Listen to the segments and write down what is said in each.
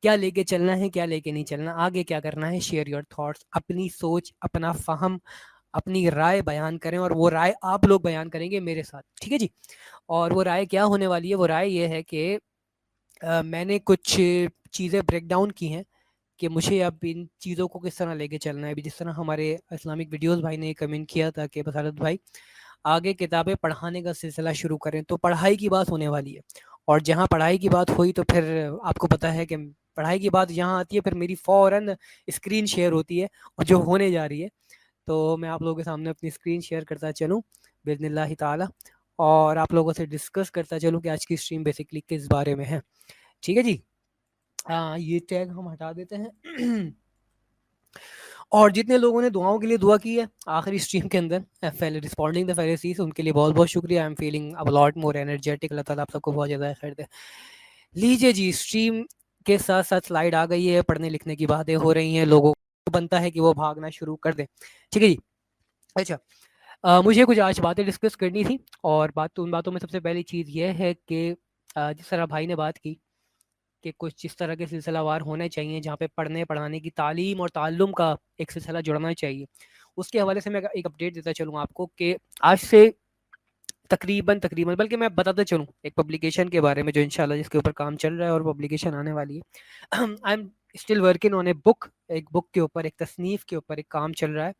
کیا لے کے چلنا ہے، کیا لے کے نہیں چلنا، آگے کیا کرنا ہے. شیئر یور تھاٹس، اپنی سوچ، اپنا فہم، اپنی رائے بیان کریں، اور وہ رائے آپ لوگ بیان کریں گے میرے ساتھ. ٹھیک ہے جی. اور وہ رائے کیا ہونے والی ہے؟ وہ رائے یہ ہے کہ میں نے کچھ چیزیں بریک ڈاؤن کی ہیں کہ مجھے اب ان چیزوں کو کس طرح لے کے چلنا ہے. جس طرح ہمارے اسلامک ویڈیوز بھائی نے کمنٹ کیا تھا کہ بصارت بھائی آگے کتابیں پڑھانے کا سلسلہ شروع کریں، تو پڑھائی کی بات ہونے والی ہے. اور جہاں پڑھائی کی بات ہوئی تو پھر آپ کو پتہ ہے کہ پڑھائی کی بات جہاں آتی ہے پھر میری فوراً اسکرین شیئر ہوتی ہے اور جو ہونے جا رہی ہے. تو میں آپ لوگوں کے سامنے اپنی اسکرین شیئر کرتا چلوں باذن اللہ تعالی، اور آپ لوگوں سے ڈسکس کرتا چلوں کہ آج کی اسٹریم بیسکلی کس بارے میں ہے. ٹھیک ہے جی. یہ ٹیگ ہم ہٹا دیتے ہیں. اور جتنے لوگوں نے دعاؤں کے لیے دعا کی ہے آخری اسٹریم کے اندر رسپونڈنگ دا فیریسیز، ان کے لیے بہت بہت شکریہ. I am feeling a lot more energetic. اللہ تعالیٰ آپ سب کو بہت زیادہ خیر دے. لیجیے جی، اسٹریم کے ساتھ ساتھ سلائیڈ آ گئی ہے، پڑھنے لکھنے کی باتیں ہو رہی ہیں، لوگوں کو بنتا ہے کہ وہ بھاگنا شروع کر دیں. ٹھیک ہے جی. اچھا، مجھے کچھ آج باتیں ڈسکس کرنی تھی، اور ان باتوں میں سب سے پہلی چیز یہ ہے کہ جس طرح بھائی نے بات کی کہ کچھ اس طرح کے سلسلہ وار ہونے چاہیے جہاں پہ پڑھنے پڑھانے کی تعلیم اور تعلم کا ایک سلسلہ جڑنا چاہیے. اس کے حوالے سے میں ایک اپڈیٹ دیتا چلوں آپ کو کہ آج سے تقریباً بلکہ میں بتاتا چلوں ایک پبلیکیشن کے بارے میں جو انشاءاللہ جس کے اوپر کام چل رہا ہے اور پبلیکیشن آنے والی ہے. I am still working on a book. ایک بک کے اوپر، ایک تصنیف کے اوپر ایک کام چل رہا ہے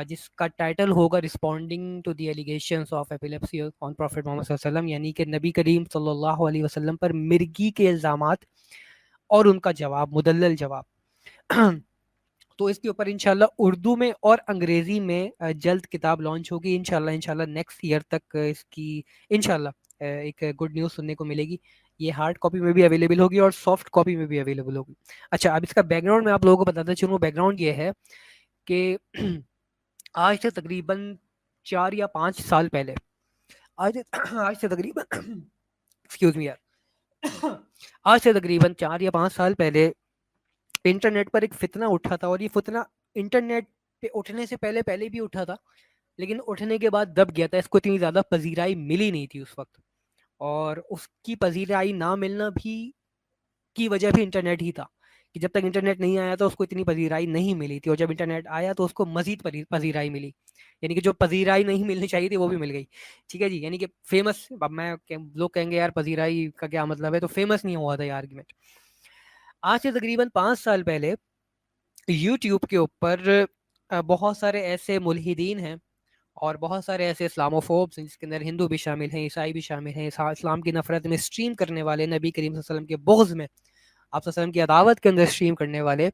جس کا ٹائٹل ہوگا responding to the allegations of epilepsy on prophet Muhammad صلی اللہ علیہ وسلم، یعنی کہ نبی کریم صلی اللہ علیہ وسلم پر مرگی کے الزامات اور ان کا جواب، مدلل جواب. تو اس کے اوپر انشاءاللہ اردو میں اور انگریزی میں جلد کتاب لانچ ہوگی انشاءاللہ نیکسٹ ایئر تک اس کی انشاءاللہ ایک گڈ نیوز سننے کو ملے گی. یہ ہارڈ کاپی میں بھی اویلیبل ہوگی اور سافٹ کاپی میں بھی اویلیبل ہوگی. اچھا، اب اس کا بیک گراؤنڈ میں آپ لوگوں کو بتاتا چلوں. بیک گراؤنڈ یہ ہے کہ آج سے تقریباً 4 یا 5 سال پہلے، آج سے تقریباً ایکسکیوز می یار، آج سے تقریباً 4 یا 5 سال پہلے انٹرنیٹ پر ایک فتنہ اٹھا تھا، اور یہ فتنہ انٹرنیٹ پہ اٹھنے سے پہلے بھی اٹھا تھا، لیکن اٹھنے کے بعد دب گیا تھا. اس کو اتنی زیادہ پذیرائی ملی نہیں تھی اس وقت، اور اس کی پذیرائی نہ ملنا بھی کی وجہ بھی انٹرنیٹ ہی تھا کہ جب تک انٹرنیٹ نہیں آیا تو اس کو اتنی پذیرائی نہیں ملی تھی، اور جب انٹرنیٹ آیا تو اس کو مزید پذیرائی ملی. یعنی کہ جو پذیرائی نہیں ملنی چاہیے تھی وہ بھی مل گئی. ٹھیک ہے جی. یعنی کہ فیمس، اب لوگ کہیں گے یار پذیرائی کا کیا مطلب ہے، تو فیمس نہیں ہوا تھا یہ آرگومنٹ. آج سے تقریباً 5 سال پہلے یوٹیوب کے اوپر بہت سارے ایسے ملحدین ہیں اور بہت سارے ایسے اسلاموفوبس ہیں جس کے اندر ہندو بھی شامل ہیں، عیسائی بھی شامل ہیں، اسلام کی نفرت میں اسٹریم کرنے والے، نبی کریم صلی اللہ علیہ وسلم کے بغض میں، آپ صلی اللہ علیہ وسلم کی عداوت کے اندر اسٹریم کرنے والے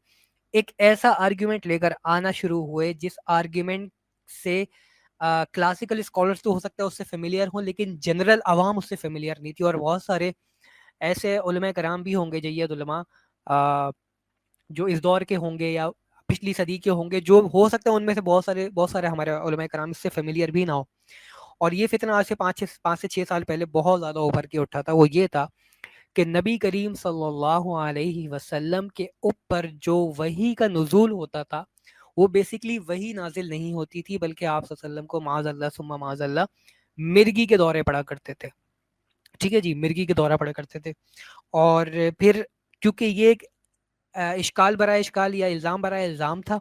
ایک ایسا آرگیومنٹ لے کر آنا شروع ہوئے جس آرگیومنٹ سے کلاسیکل اسکالرس تو ہو سکتا ہے اس سے فیملیئر ہوں، لیکن جنرل عوام اس سے فیملیئر نہیں تھی. اور بہت سارے ایسے علماء کرام بھی ہوں گے، جید علماء جو اس دور کے ہوں گے یا پچھلی صدی کے ہوں گے، جو ہو سکتا ہے ان میں سے بہت سارے ہمارے علماء کرام اس سے فیملیئر بھی نہ ہو. اور یہ فتنہ آج سے 5 سے 6 سال پہلے بہت زیادہ ابھر کے اٹھا تھا. وہ یہ تھا کہ نبی کریم صلی اللہ علیہ وسلم کے اوپر جو وحی کا نزول ہوتا تھا وہ بیسیکلی وحی نازل نہیں ہوتی تھی، بلکہ آپ صلی اللہ علیہ وسلم کو معاذ اللہ ثم معاذ اللہ مرگی کے دورے پڑا کرتے تھے. ٹھیک ہے جی. مرگی کے دورہ پڑا کرتے تھے. اور پھر کیونکہ یہ ایک اشکال برائے اشکال یا الزام برائے الزام تھا،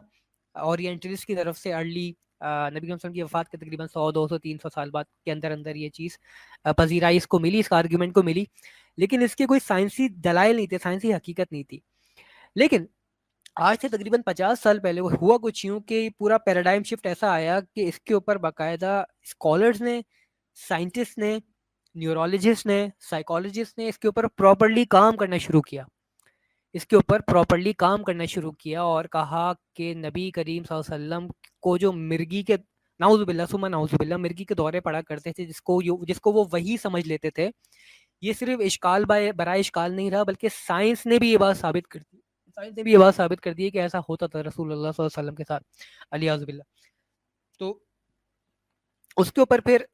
اورینٹلسٹ کی طرف سے ارلی نبی صلی اللہ علیہ وسلم کی وفات کے تقریباً 100 200 300 سال بعد کے اندر یہ چیز پذیرائی اس کو ملی، اس کا آرگیومنٹ کو ملی، لیکن اس کے کوئی سائنسی دلائل نہیں تھے، سائنسی حقیقت نہیں تھی. لیکن آج سے تقریباً 50 سال پہلے وہ ہوا کچھ یوں کہ پورا پیراڈائم شفٹ ایسا آیا کہ اس کے اوپر باقاعدہ اسکالرز نے، سائنٹسٹ نے، نیورولوجسٹ نے، سائیکالوجسٹ نے اس کے اوپر پراپرلی کام کرنا شروع کیا. اور کہا کہ نبی کریم صلی اللہ علیہ وسلم کو جو مرگی کے نعوذ باللہ ثم نعوذ باللہ مرگی کے دورے پڑا کرتے تھے، جس کو وہ وحی سمجھ لیتے تھے، یہ صرف اشکال برائے اشکال نہیں رہا، بلکہ سائنس نے بھی یہ بات ثابت کر دی کہ ایسا ہوتا تھا رسول اللہ صلی اللہ علیہ وسلم کے ساتھ، علیہ باللہ. تو اس کے اوپر پھر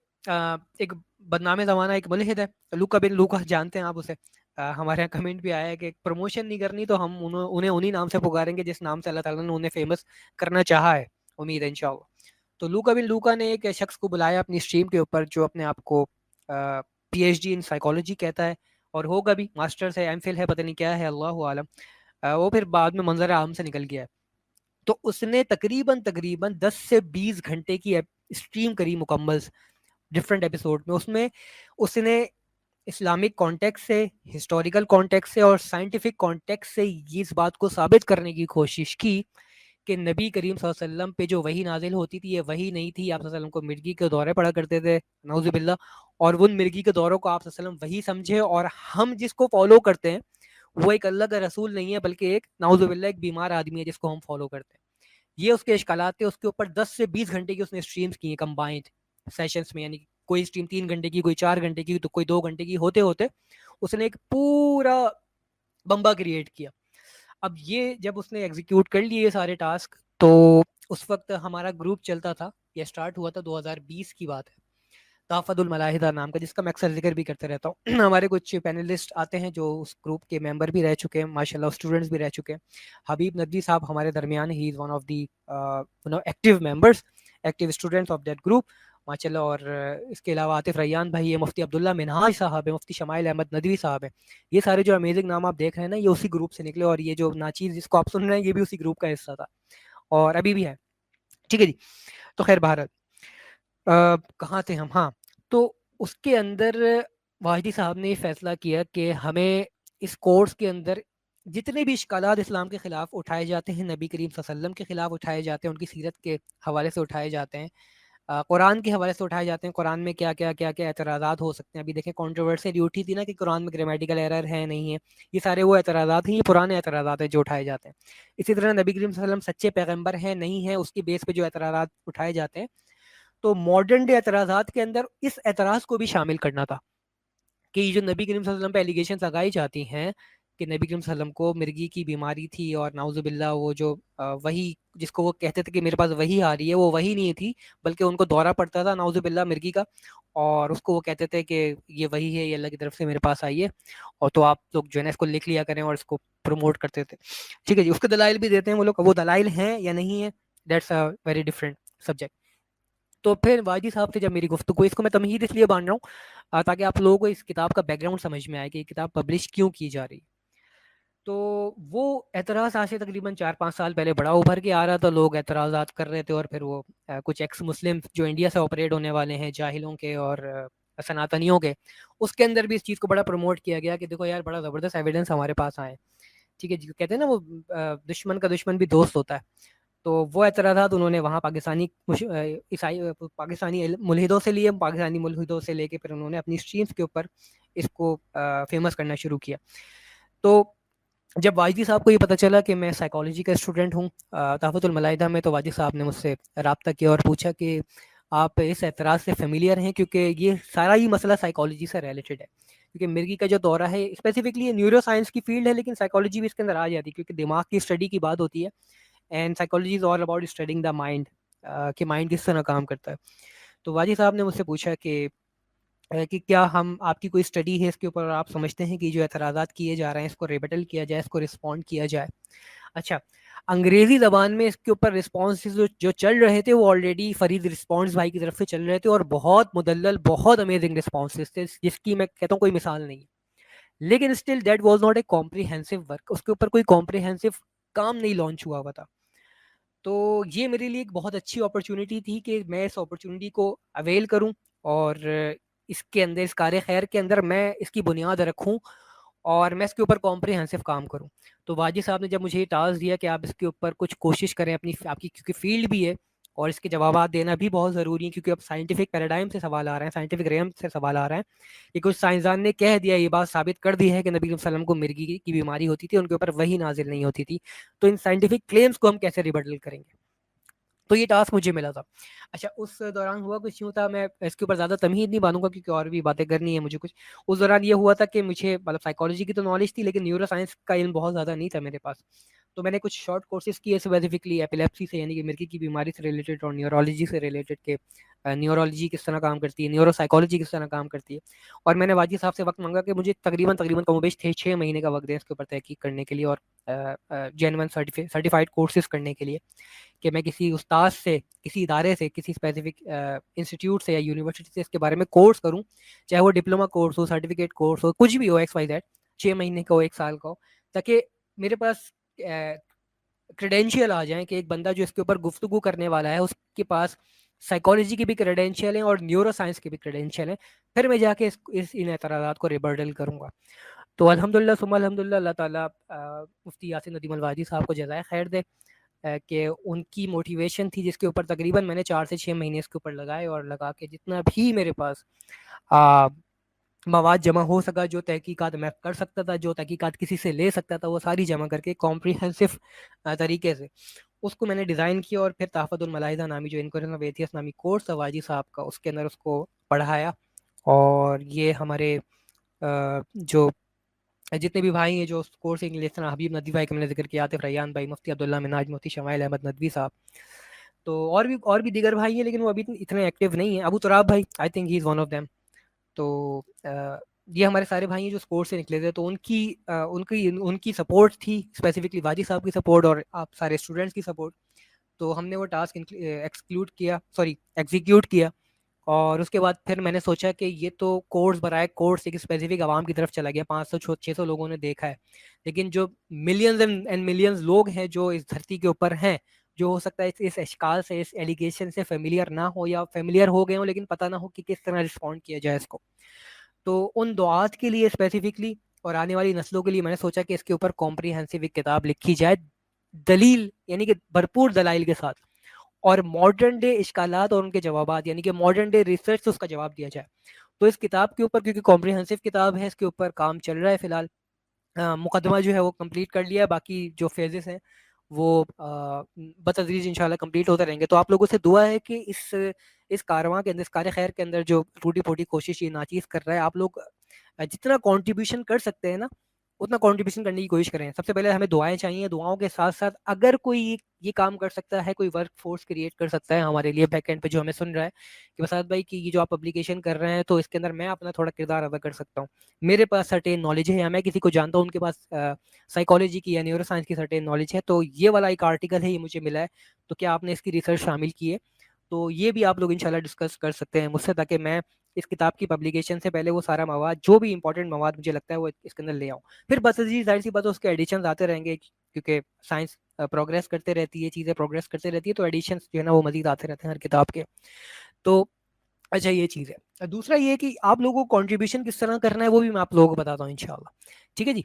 ایک بدنام زمانہ ایک ملحد ہے، لوکا بن لوکا، جانتے ہیں آپ اسے. ہمارے یہاں کمنٹ بھی آیا ہے کہ پروموشن نہیں کرنی تو ہم انہیں انہی نام سے پکاریں گے جس نام سے اللہ تعالیٰ نے انہیں فیمس کرنا چاہا ہے، امید ہے انشاءاللہ. تو لوکا بن لوکا نے ایک شخص کو بلایا اپنی اسٹریم کے اوپر جو اپنے آپ کو P H D in psychology کہتا ہے، اور ہوگا بھی، ماسٹرز ہے، ایم فل ہے، پتہ نہیں کیا ہے، اللہ عالم، وہ پھر بعد میں منظر عام سے نکل گیا ہے. تو اس نے تقریباً 10 سے 20 گھنٹے کی اسٹریم کری مکمل ڈفرینٹ ایپیسوڈ میں. اس میں اس نے اسلامک کانٹیکس سے، ہسٹوریکل کانٹیکس سے اور سائنٹیفک کانٹیکس سے یہ اس بات کو ثابت کرنے کی کوشش کی کہ نبی کریم صلی اللہ علیہ وسلم پہ جو وحی نازل ہوتی تھی یہ وحی نہیں تھی. آپ صلی اللہ علیہ وسلم کو مرگی کے دورے پڑا کرتے تھے، نعوذ باللہ، اور ان مرگی کے دوروں کو آپ صلی اللہ علیہ وسلم وحی سمجھے، اور ہم جس کو فالو کرتے ہیں وہ ایک اللہ کا رسول نہیں ہے بلکہ ایک، نعوذ باللہ، ایک بیمار آدمی ہے جس کو ہم فالو کرتے ہیں. یہ اس کے اشکالات تھے. اس کے اوپر 10 سے 20 گھنٹے کی اس نے اسٹریمز کی ہیں کمبائنڈ سیشنز میں، یعنی کوئی اسٹریم 3 گھنٹے کی، کوئی 4 گھنٹے کی، تو کوئی 2 گھنٹے کی. ہوتے ہوتے اس نے ایک پورا بمبا کریٹ کیا. اب یہ جب اس نے ایگزیکیوٹ کر لیے یہ سارے ٹاسک، تو اس وقت ہمارا گروپ چلتا تھا، یہ اسٹارٹ ہوا تھا 2020 کی بات ہے، تحفظ الملاحدہ نام کا، جس کا میں اکثر ذکر بھی کرتے رہتا ہوں. ہمارے کچھ پینلسٹ آتے ہیں جو اس گروپ کے ممبر بھی رہ چکے ہیں ماشاءاللہ، اسٹوڈنٹس بھی رہ چکے ہیں. حبیب ندوی صاحب ہمارے درمیان، he is one of the active members, active students of that group ماشاءاللہ. اور اس کے علاوہ عاطف ریان بھائی ہے، مفتی عبداللہ منہاج صاحب ہے، مفتی شمائل احمد ندوی صاحب ہے. یہ سارے جو امیزنگ نام آپ دیکھ رہے ہیں نا، یہ اسی گروپ سے نکلے. اور یہ جو ناچیز جس کو آپ سن رہے ہیں، یہ بھی اسی گروپ کا حصہ تھا اور ابھی بھی ہے. ٹھیک ہے جی. تو خیر بہرحال کہاں تھے ہم؟ ہاں، تو اس کے اندر واجدی صاحب نے یہ فیصلہ کیا کہ ہمیں اس کورس کے اندر جتنے بھی اشکالات اسلام کے خلاف اٹھائے جاتے ہیں، نبی کریم صلی اللہ علیہ وسلم کے خلاف اٹھائے جاتے ہیں، ان کی سیرت کے حوالے سے اٹھائے جاتے ہیں، قرآن کے حوالے سے اٹھائے جاتے ہیں، قرآن میں کیا کیا کیا کیا اعتراضات ہو سکتے ہیں. ابھی دیکھیں کنٹروورسی اٹھی تھی نا کہ قرآن میں گرامیٹیکل ایرر ہے نہیں ہے، یہ سارے وہ اعتراضات ہیں، یہ پرانے اعتراضات ہیں جو اٹھائے جاتے ہیں. اسی طرح نبی کریم صلی اللہ علیہ وسلم سچے پیغمبر ہیں نہیں ہیں، اس کی بیس پہ جو اعتراضات اٹھائے جاتے ہیں. تو ماڈرن ڈے اعتراضات کے اندر اس اعتراض کو بھی شامل کرنا تھا کہ یہ جو نبی کریم صلی اللہ علیہ وسلم پہ ایلیگیشنز لگائی جاتی ہیں کہ نبی کریم صلی اللہ علیہ وسلم کو مرگی کی بیماری تھی، اور نعوذ باللہ وہ جو وہی جس کو وہ کہتے تھے کہ میرے پاس وہی آ رہی ہے، وہ وہی نہیں تھی بلکہ ان کو دورہ پڑتا تھا، نعوذ باللہ، مرگی کا، اور اس کو وہ کہتے تھے کہ یہ وہی ہے، یہ اللہ کی طرف سے میرے پاس آئی ہے، اور تو آپ لوگ جو ہے نا اس کو لکھ لیا کریں، اور اس کو پروموٹ کرتے تھے. ٹھیک ہے جی. اس کے دلائل بھی دیتے ہیں وہ لوگ، وہ دلائل ہیں یا نہیں ہیں، that's a very different subject. تو پھر واجد صاحب سے جب میری گفتگو، اس کو میں تمہید اس لیے باندھ رہا ہوں تاکہ آپ لوگوں کو اس کتاب کا بیک گراؤنڈ سمجھ میں آئے کہ یہ کتاب پبلش کیوں کی جا رہی. تو وہ اعتراض آج سے تقریباً 4-5 سال پہلے بڑا ابھر کے آ رہا تھا، لوگ اعتراضات کر رہے تھے، اور پھر وہ کچھ ایکس مسلم جو انڈیا سے آپریٹ ہونے والے ہیں، جاہلوں کے اور سناتنیوں کے، اس کے اندر بھی اس چیز کو بڑا پروموٹ کیا گیا کہ دیکھو یار بڑا زبردست ایویڈنس ہمارے پاس آئے. ٹھیک ہے جی. کہتے ہیں نا وہ دشمن کا دشمن بھی دوست ہوتا ہے. تو وہ اعتراضات انہوں نے وہاں پاکستانی ملحدوں سے لیے، پاکستانی ملحدوں سے لے کے پھر انہوں نے اپنی اسٹریمز کے اوپر اس کو فیمس کرنا شروع کیا. تو جب واجدی صاحب کو یہ پتہ چلا کہ میں سائیکالوجی کا اسٹوڈنٹ ہوں تحفظ الملاحدہ میں، تو واجد صاحب نے مجھ سے رابطہ کیا اور پوچھا کہ آپ اس اعتراض سے فیملیئر ہیں، کیونکہ یہ سارا ہی مسئلہ سائیکالوجی سے ریلیٹڈ ہے. کیونکہ مرگی کا جو دورہ ہے اسپیسیفکلی نیورو سائنس کی فیلڈ ہے، لیکن سائیکالوجی بھی اس کے اندر آ جاتی ہے کیونکہ دماغ کی اسٹڈی کی بات ہوتی ہے. And psychology is all about studying the mind, کہ مائنڈ کس طرح کام کرتا ہے. تو واجد صاحب نے مجھ سے پوچھا کہ کیا ہم آپ کی کوئی اسٹڈی ہے اس کے اوپر، اور آپ سمجھتے ہیں کہ جو اعتراضات کیے جا رہے ہیں اس کو ریبٹل کیا جائے، اس کو رسپونڈ کیا جائے. اچھا، انگریزی زبان میں اس کے اوپر رسپانس جو چل رہے تھے وہ آلریڈی فرید رسپانس بھائی کی طرف سے چل رہے تھے، اور بہت مدلل، بہت امیزنگ رسپانسز تھے جس کی میں کہتا ہوں کوئی مثال نہیں. لیکن still that was not a comprehensive work, اس کے اوپر کوئی کمپریہنسو کام نہیں لانچ ہوا تھا. تو یہ میرے لیے ایک بہت اچھی اپرچونٹی تھی کہ میں اس اپرچونٹی کو اویل کروں، اور اس کے اندر، اس کار خیر کے اندر میں اس کی بنیاد رکھوں، اور میں اس کے اوپر کمپریہنسو کام کروں. تو واجد صاحب نے جب مجھے یہ ٹاسک دیا کہ آپ اس کے اوپر کچھ کوشش کریں اپنی، آپ کی کیونکہ فیلڈ بھی ہے اور اس کے جوابات دینا بھی بہت ضروری ہے، کیونکہ اب سائنٹیفک پیراڈائم سے سوال آ رہے ہیں، سائنٹیفک ریئم سے سوال آ رہے ہیں کہ کچھ سائنسدان نے کہہ دیا، یہ بات ثابت کر دی ہے کہ نبی صلی اللہ علیہ وسلم کو مرگی کی بیماری ہوتی تھی، ان کے اوپر وہی نازل نہیں ہوتی تھی. تو ان سائنٹیفک کلیمز کو ہم کیسے ریبٹل کریں گے؟ تو یہ ٹاسک مجھے ملا تھا. اچھا، اس دوران ہوا کچھ یوں تھا، میں اس کے اوپر زیادہ تمہید نہیں باندھوں گا کیونکہ اور بھی باتیں کرنی ہے مجھے کچھ. اس دوران یہ ہوا تھا کہ مجھے مطلب سائیکالوجی کی تو نالج تھی، لیکن نیورو سائنس کا علم بہت زیادہ نہیں تھا میرے پاس. تو میں نے کچھ شارٹ کورسز کیے اسپیسیفکلی ایپیلیپسی سے، یعنی کہ مرگی کی بیماری سے ریلیٹڈ، اور نیورولوجی سے ریلیٹڈ کہ نیورولوجی کس طرح کام کرتی ہے، نیورو سائیکالوجی کس طرح کام کرتی ہے. اور میں نے واجد صاحب سے وقت مانگا کہ مجھے تقریباً کم و بیش 6 مہینے کا وقت دیں اس کے اوپر تحقیق کرنے کے لیے اور جینون سرٹیفائڈ کورسز کرنے کے لیے، کہ میں کسی استاد سے، کسی ادارے سے، کسی اسپیسیفک انسٹیٹیوٹ سے یا یونیورسٹی سے اس کے بارے میں کورس کروں، چاہے وہ ڈپلوما کورس ہو، سرٹیفکیٹ کورس ہو، کچھ بھی ہو، ایکس وائی زیڈ، 6 مہینے کا ہو، 1 سال کا ہو، تاکہ میرے پاس کریڈینشیل آ جائیں کہ ایک بندہ جو اس کے اوپر گفتگو کرنے والا ہے اس کے پاس سائیکالوجی کی بھی کریڈینشیل ہیں اور نیورو سائنس کی بھی کریڈینشیل ہیں، پھر میں جا کے ان اعتراضات کو ریبرڈل کروں گا. تو الحمدللہ ثم الحمدللہ، اللہ تعالیٰ مفتی یاسین ندیم الوادی صاحب کو جزائے خیر دے کہ ان کی موٹیویشن تھی جس کے اوپر تقریباً میں نے 4 سے 6 مہینے اس کے اوپر لگائے، اور لگا کے جتنا بھی میرے پاس مواد جمع ہو سکا، جو تحقیقات میں کر سکتا تھا، جو تحقیقات کسی سے لے سکتا تھا، وہ ساری جمع کر کے کمپریہنسو طریقے سے اس کو میں نے ڈیزائن کیا، اور پھر تحفظ الملاحظہ نامی جو انکورنس آف ایتھیس نامی کورس تھا واجی صاحب کا، اس کے اندر اس کو پڑھایا. اور یہ ہمارے جو جتنے بھی بھائی ہیں جو کورس انگلش طرح حبیب ندوی بھائی کا میں نے ذکر کیا، عاطف ریان بھائی، مفتی عبداللہ مناج، مفتی شمائل احمد ندوی صاحب، تو اور بھی دیگر بھائی ہیں، لیکن وہ ابھی اتنے ایکٹیو نہیں ہیں. ابو تراب بھائی، I think he is one of them. تو یہ ہمارے سارے بھائی ہیں جو اسپورٹ سے نکلے تھے، تو ان کی سپورٹ تھی، اسپیسیفکلی واجی صاحب کی سپورٹ اور آپ سارے اسٹوڈنٹس کی سپورٹ. تو ہم نے وہ ٹاسک ایگزیکیوٹ کیا. اور اس کے بعد پھر میں نے سوچا کہ یہ تو کورس برائے کورس ایک اسپیسیفک عوام کی طرف چلا گیا، 500-600 لوگوں نے دیکھا ہے، لیکن جو ملینز اینڈ ملینز لوگ ہیں جو اس دھرتی کے اوپر ہیں، جو ہو سکتا ہے اس اشکال سے، اس ایلیگیشن سے فیملیئر نہ ہو، یا فیملیئر ہو گئے ہوں لیکن پتہ نہ ہو کہ کس طرح رسپونڈ کیا جائے اس کو. تو ان دعات کے لیے اسپیسیفکلی اور آنے والی نسلوں کے لیے میں نے سوچا کہ اس کے اوپر کمپریہنسو ایک کتاب لکھی جائے، دلیل یعنی کہ بھرپور دلائل کے ساتھ، اور ماڈرن ڈے اشکالات اور ان کے جوابات، یعنی کہ ماڈرن ڈے ریسرچ سے اس کا جواب دیا جائے. تو اس کتاب کے اوپر، کیونکہ کمپریہنسو کتاب ہے، اس کے اوپر کام چل رہا ہے فی الحال. مقدمہ جو ہے وہ کمپلیٹ کر لیا ہے، باقی جو فیزز ہیں وہ بتدریج انشاءاللہ کمپلیٹ ہوتے رہیں گے. تو آپ لوگوں سے دعا ہے کہ اس کارواں کے اندر، اس کار خیر کے اندر جو ٹوٹی پھوٹی کوشش یہ ناچیز کر رہا ہے، آپ لوگ جتنا کنٹریبیوشن کر سکتے ہیں نا، اتنا کنٹریبیوشن کرنے کی کوشش کریں. سب سے پہلے ہمیں دعائیں چاہیے، دعاؤں کے ساتھ ساتھ اگر کوئی یہ کام کر سکتا ہے، کوئی ورک فورس کریٹ کر سکتا ہے ہمارے لیے بیک اینڈ پہ جو ہمیں سن رہا ہے، کہ وسعت بھائی کی یہ جو آپ پبلیکیشن کر رہے ہیں تو اس کے اندر میں اپنا تھوڑا کردار ادا کر سکتا ہوں، میرے پاس سرٹین نالج ہے، یا میں کسی کو جانتا ہوں ان کے پاس سائیکالوجی کی یا نیورو سائنس کی سرٹین نالج ہے، تو یہ والا ایک آرٹیکل ہے، یہ مجھے ملا ہے، تو کیا آپ نے اس کی ریسرچ شامل کی ہے؟ تو یہ بھی آپ لوگ انشاءاللہ ڈسکس کر سکتے ہیں مجھ سے، تاکہ میں اس کتاب کی پبلیکیشن سے پہلے وہ سارا مواد، جو بھی امپورٹنٹ مواد مجھے لگتا ہے وہ اس کے اندر لے آؤں. پھر بس ظاہر سی بات ہے اس کے ایڈیشنز آتے رہیں گے، کیونکہ سائنس پروگریس کرتے رہتی ہے، چیزیں پروگریس کرتے رہتی ہے، تو ایڈیشنز جو ہے نا وہ مزید آتے رہتے ہیں ہر کتاب کے. تو اچھا یہ چیز ہے. دوسرا یہ کہ آپ لوگوں کو کنٹریبیوشن کس طرح کرنا ہے وہ بھی میں آپ لوگوں کو بتاتا ہوں انشاءاللہ. ٹھیک ہے جی.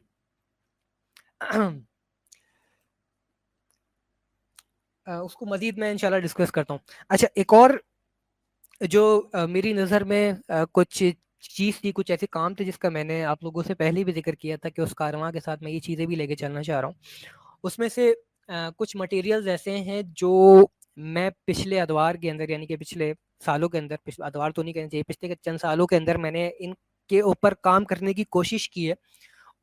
اس کو مزید میں انشاءاللہ ڈسکس کرتا ہوں. اچھا ایک اور جو میری نظر میں کچھ چیز تھی، کچھ ایسے کام تھے جس کا میں نے آپ لوگوں سے پہلے بھی ذکر کیا تھا کہ اس کارواں کے ساتھ میں یہ چیزیں بھی لے کے چلنا چاہ رہا ہوں. اس میں سے کچھ مٹیریلز ایسے ہیں جو میں پچھلے ادوار کے اندر، یعنی کہ پچھلے سالوں کے اندر، ادوار تو نہیں کہنا چاہیے، پچھلے چند سالوں کے اندر میں نے ان کے اوپر کام کرنے کی کوشش کی ہے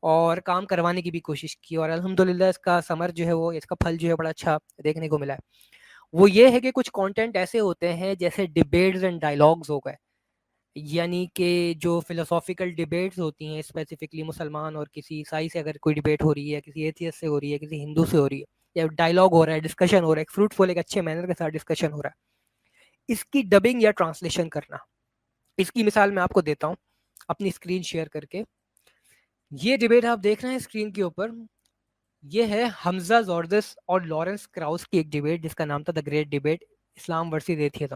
اور کام کروانے کی بھی کوشش کی، اور الحمدللہ اس کا ثمر جو ہے وہ، اس کا پھل جو ہے بڑا اچھا دیکھنے کو ملا ہے. وہ یہ ہے کہ کچھ کانٹینٹ ایسے ہوتے ہیں جیسے ڈیبیٹس اینڈ ڈائلاگز ہو گئے، یعنی کہ جو فلسافیکل ڈیبیٹس ہوتی ہیں، اسپیسیفکلی مسلمان اور کسی عیسائی سے اگر کوئی ڈیبیٹ ہو رہی ہے، کسی ایتھیسٹ سے ہو رہی ہے، کسی ہندو سے ہو رہی ہے، یا ڈائلاگ ہو رہا ہے، ڈسکشن ہو رہا ہے، ایک فروٹفل، ایک اچھے مینر کے ساتھ ڈسکشن ہو رہا ہے، اس کی ڈبنگ یا ٹرانسلیشن کرنا. اس کی مثال میں آپ کو دیتا ہوں اپنی اسکرین شیئر کر کے. یہ ڈیبیٹ آپ دیکھ رہے ہیں اسکرین کے اوپر، یہ ہے حمزہ زوردس اور لارنس کراؤس کی ایک ڈیبیٹ جس کا نام تھا the great debate, Islam versus atheism.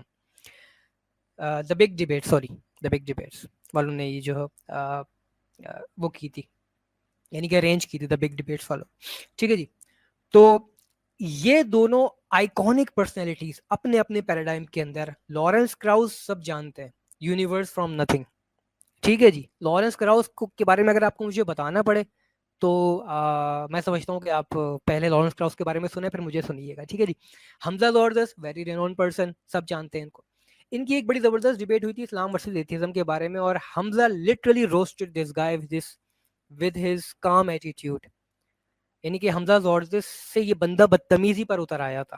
The big debate, sorry the big debates والوں نے یہ جو وہ کی تھی، یعنی کہ ارینج کی تھی دا بگ ڈیبیٹس والوں. ٹھیک ہے جی. تو یہ دونوں آئیکونک پرسنالٹیز اپنے اپنے پیراڈائم کے اندر، لارنس کراؤس سب جانتے ہیں، یونیورس فرام نتھنگ. ٹھیک ہے جی. لارنس کراؤس کے بارے میں اگر آپ کو مجھے بتانا پڑے تو میں سمجھتا ہوں کہ آپ پہلے لارنس کراؤس کے بارے میں سنیں پھر مجھے سنیے گا. ٹھیک ہے جی. حمزہ زوردس ویری رینون پرسن، سب جانتے ہیں ان کو. ان کی ایک بڑی زبردست ڈیبیٹ ہوئی تھی اسلام ورسز ایتھیزم کے بارے میں، اور Hamza literally roasted this guy with his calm attitude. یعنی کہ حمزہ زورزس سے یہ بندہ بدتمیزی پر اتر آیا تھا